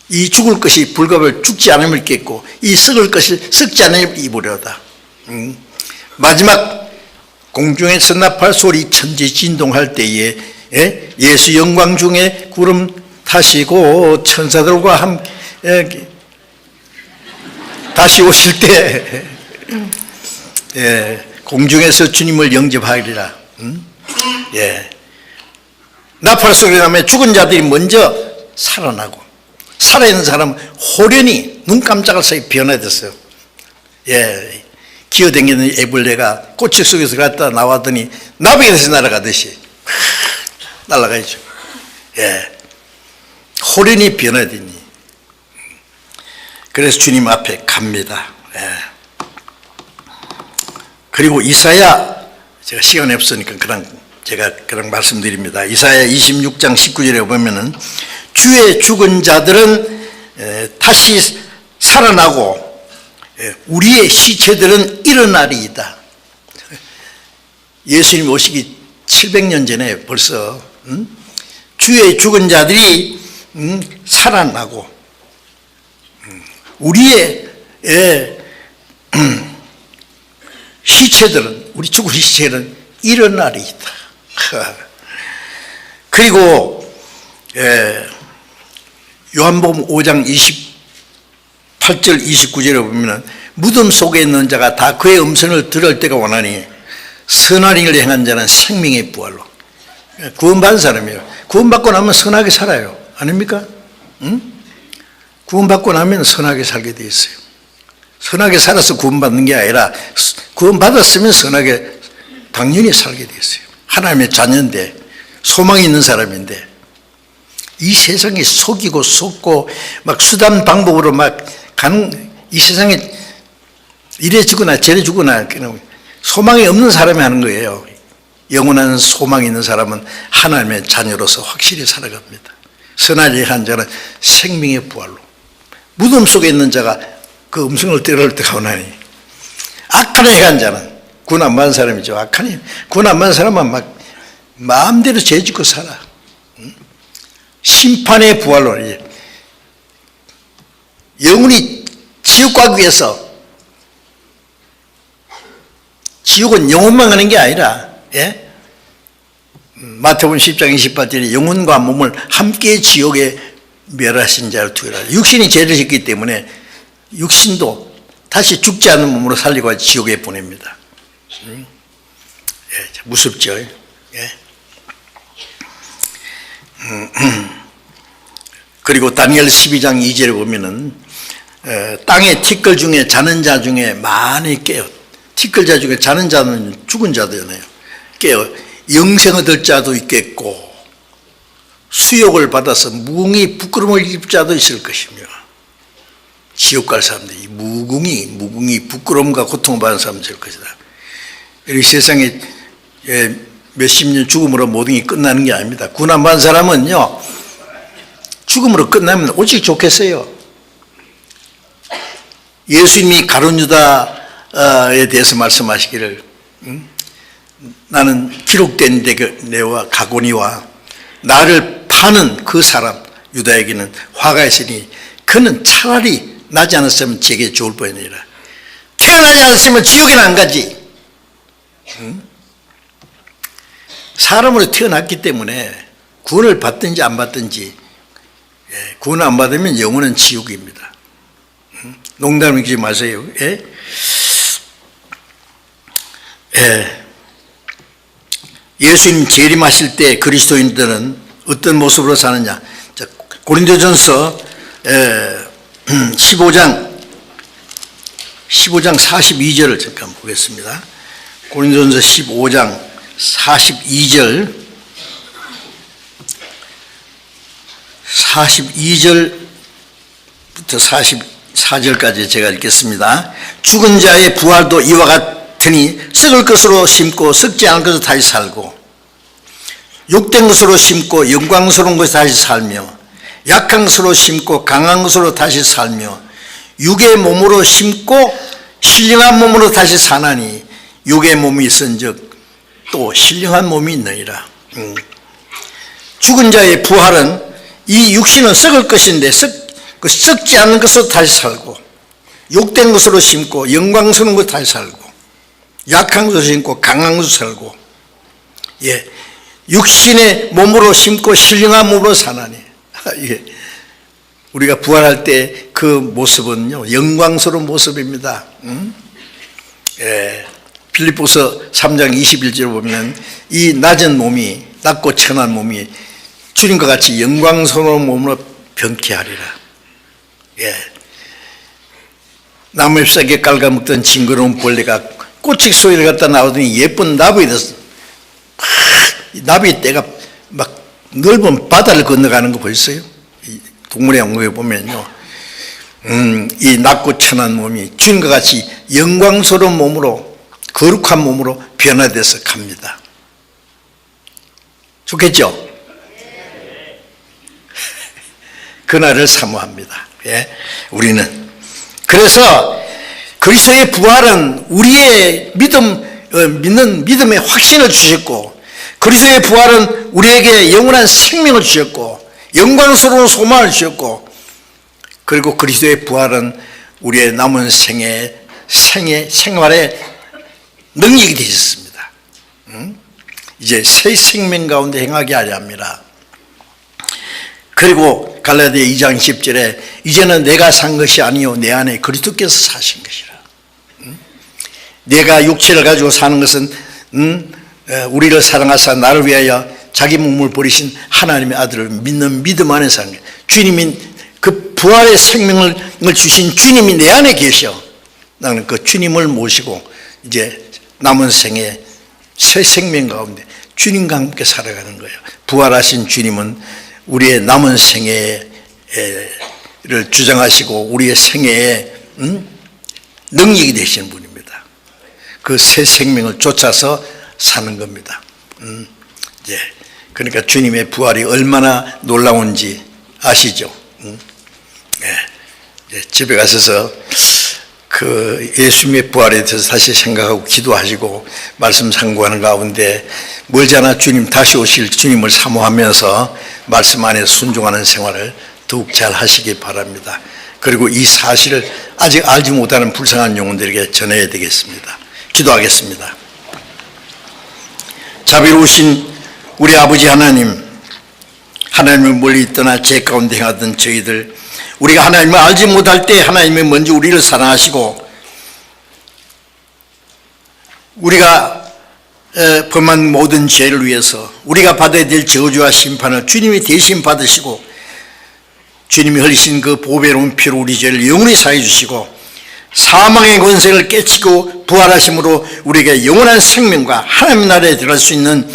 이 죽을 것이 불갑을 죽지 않음을 입겠고 이 썩을 것이 썩지 않음을 입으려다. 마지막 공중에서 나팔 소리 천지 진동할 때에 예수 영광 중에 구름 타시고 천사들과 함께 다시 오실 때 공중에서 주님을 영접하리라. 나팔 소리 나면 죽은 자들이 먼저 살아나고 살아있는 사람은 호련히 눈 깜짝할 사이 변화됐어요. 기어다니는 애벌레가 꼬치 속에서 갔다 나왔더니 나비가 돼서 날아가듯이 날아가죠. 호련히 변화되니. 그래서 주님 앞에 갑니다. 그리고 이사야, 제가 시간이 없으니까 제가 그냥 말씀드립니다. 이사야 26장 19절에 보면은 주의 죽은 자들은 다시 살아나고 우리의 시체들은 일어나리이다. 예수님 오시기 700년 전에 벌써 주의 죽은 자들이 살아나고 우리의 시체들은, 우리 죽은 시체는 일어나리이다. 그리고 요한복음 5장 28절 29절에 보면 무덤 속에 있는 자가 다 그의 음성을 들을 때가 오나니 선한 일을 행한 자는 생명의 부활로. 구원받은 사람이에요. 구원받고 나면 선하게 살아요. 아닙니까? 구원받고 나면 선하게 살게 돼 있어요. 선하게 살아서 구원받는 게 아니라 구원받았으면 선하게 당연히 살게 돼 있어요. 하나님의 자녀인데 소망이 있는 사람인데 이 세상에 속이고 속고 막 수단 방법으로 막 가는 이 세상에 이래 주거나 저래 주거나 소망이 없는 사람이 하는 거예요. 영원한 소망이 있는 사람은 하나님의 자녀로서 확실히 살아갑니다. 선한 일을 한 자는 생명의 부활로. 무덤 속에 있는 자가 그 음성을 들을 때가 오나니 악한 일을 한 자는 구원 안 받은 사람이죠. 악한 일. 구원 안 받은 사람은 막 마음대로 죄 짓고 살아. 심판의 부활로 영혼이 지옥 가기 위해서, 지옥은 영혼만 가는 게 아니라 마태복음 10장 28절에 영혼과 몸을 함께 지옥에 멸하신 자를 두라. 육신이 죄를 짓기 때문에 육신도 다시 죽지 않는 몸으로 살리고 지옥에 보냅니다. 무섭죠. 그리고 다니엘 12장 2절에 보면은 땅의 티끌 중에 자는 자 중에 많이 깨어. 티끌자 중에 자는 자는 죽은 자잖아요. 깨어 영생을 얻을 자도 있겠고 수욕을 받아서 무궁히 부끄러움을 입을 자도 있을 것이며 지옥 갈 사람들이 무궁히 부끄러움과 고통을 받는 사람들이 있을 것이다. 이 세상에 몇십 년 죽음으로 모든 게 끝나는 게 아닙니다. 구원 안 받은 사람은요 죽음으로 끝나면 오직 좋겠어요. 예수님이 가룟 유다에 대해서 말씀하시기를 나는 기록된 내와 가고니와 나를 파는 그 사람 유다에게는 화가 있으니 그는 차라리 나지 않았으면 제게 좋을 뻔이니라. 태어나지 않았으면 지옥에는 안 가지. 사람으로 태어났기 때문에 구원을 받든지 안 받든지 구원 안 받으면 영혼은 지옥입니다. 농담이지 마세요. 예수님 재림하실 때 그리스도인들은 어떤 모습으로 사느냐. 고린도전서 15장 42절을 잠깐 보겠습니다. 고린도전서 15장 42절부터 44절까지 제가 읽겠습니다. 죽은 자의 부활도 이와 같으니 썩을 것으로 심고 썩지 않을 것으로 다시 살고, 욕된 것으로 심고 영광스러운 것으로 다시 살며, 약한 것으로 심고 강한 것으로 다시 살며, 육의 몸으로 심고 신령한 몸으로 다시 사나니 육의 몸이 있은즉 또 신령한 몸이 있느니라. 죽은 자의 부활은 이 육신은 썩을 것인데 썩지 않는 것으로 다시 살고, 욕된 것으로 심고 영광스러운 것으로 다시 살고, 약한 것으로 심고 강한 것으로 살고, 육신의 몸으로 심고 신령한 몸으로 사나니. 우리가 부활할 때 그 모습은요, 영광스러운 모습입니다. 빌립보서 3장 21절을 보면 이 낮은 몸이, 낮고 천한 몸이 주님과 같이 영광스러운 몸으로 변케하리라. 나무 잎사귀에 깔아먹던 징그러운 벌레가 꼬치기 소리를 갖다 나오더니 예쁜 나비에 들었어. 나비 떼가 막 넓은 바다를 건너가는 거 보였어요? 동물의 영역에 보면요, 이 낮고 천한 몸이 주님과 같이 영광스러운 몸으로, 거룩한 몸으로 변화돼서 갑니다. 좋겠죠? 그날을 사모합니다. 우리는. 그래서 그리스도의 부활은 우리의 믿는 믿음의 확신을 주셨고, 그리스도의 부활은 우리에게 영원한 생명을 주셨고, 영광스러운 소망을 주셨고, 그리고 그리스도의 부활은 우리의 남은 생활의 능력이 되셨습니다. 이제 새 생명 가운데 행하게 하려 합니다. 그리고 갈라디아 2장 10절에 이제는 내가 산 것이 아니요 내 안에 그리스도께서 사신 것이라. 내가 육체를 가지고 사는 것은 우리를 사랑하사 나를 위하여 자기 몸을 버리신 하나님의 아들을 믿는 믿음 안에 사는 거예요. 주님이 그 부활의 생명을 주신 주님이 내 안에 계셔. 나는 그 주님을 모시고 이제 남은 생에 새 생명 가운데 주님과 함께 살아가는 거예요. 부활하신 주님은 우리의 남은 생애를 주장하시고 우리의 생애에 능력이 되시는 분입니다. 그 새 생명을 쫓아서 사는 겁니다. 그러니까 주님의 부활이 얼마나 놀라운지 아시죠? 집에 가셔서 그 예수님의 부활에 대해서 다시 생각하고 기도하시고 말씀 상고하는 가운데 멀잖아 주님 다시 오실 주님을 사모하면서 말씀 안에 순종하는 생활을 더욱 잘 하시기 바랍니다. 그리고 이 사실을 아직 알지 못하는 불쌍한 영혼들에게 전해야 되겠습니다. 기도하겠습니다. 자비로우신 우리 아버지 하나님, 하나님을 멀리 떠나 죄 가운데 행하던 저희들, 우리가 하나님을 알지 못할 때 하나님이 먼저 우리를 사랑하시고 우리가 범한 모든 죄를 위해서 우리가 받아야 될 저주와 심판을 주님이 대신 받으시고 주님이 흘리신 그 보배로운 피로 우리 죄를 영원히 사해 주시고 사망의 권세를 깨치고 부활하심으로 우리에게 영원한 생명과 하나님 나라에 들어갈 수 있는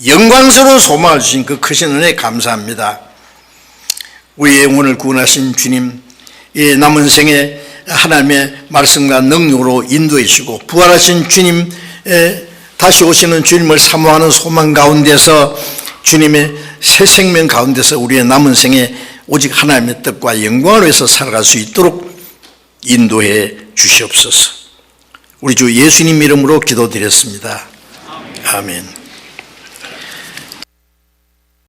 영광스러운 소망을 주신 그 크신 은혜에 감사합니다. 우리의 영혼을 구원하신 주님, 이 남은 생에 하나님의 말씀과 능력으로 인도해 주시고 부활하신 주님, 다시 오시는 주님을 사모하는 소망 가운데서 주님의 새 생명 가운데서 우리의 남은 생에 오직 하나님의 뜻과 영광을 위해서 살아갈 수 있도록 인도해 주시옵소서. 우리 주 예수님 이름으로 기도드렸습니다. 아멘.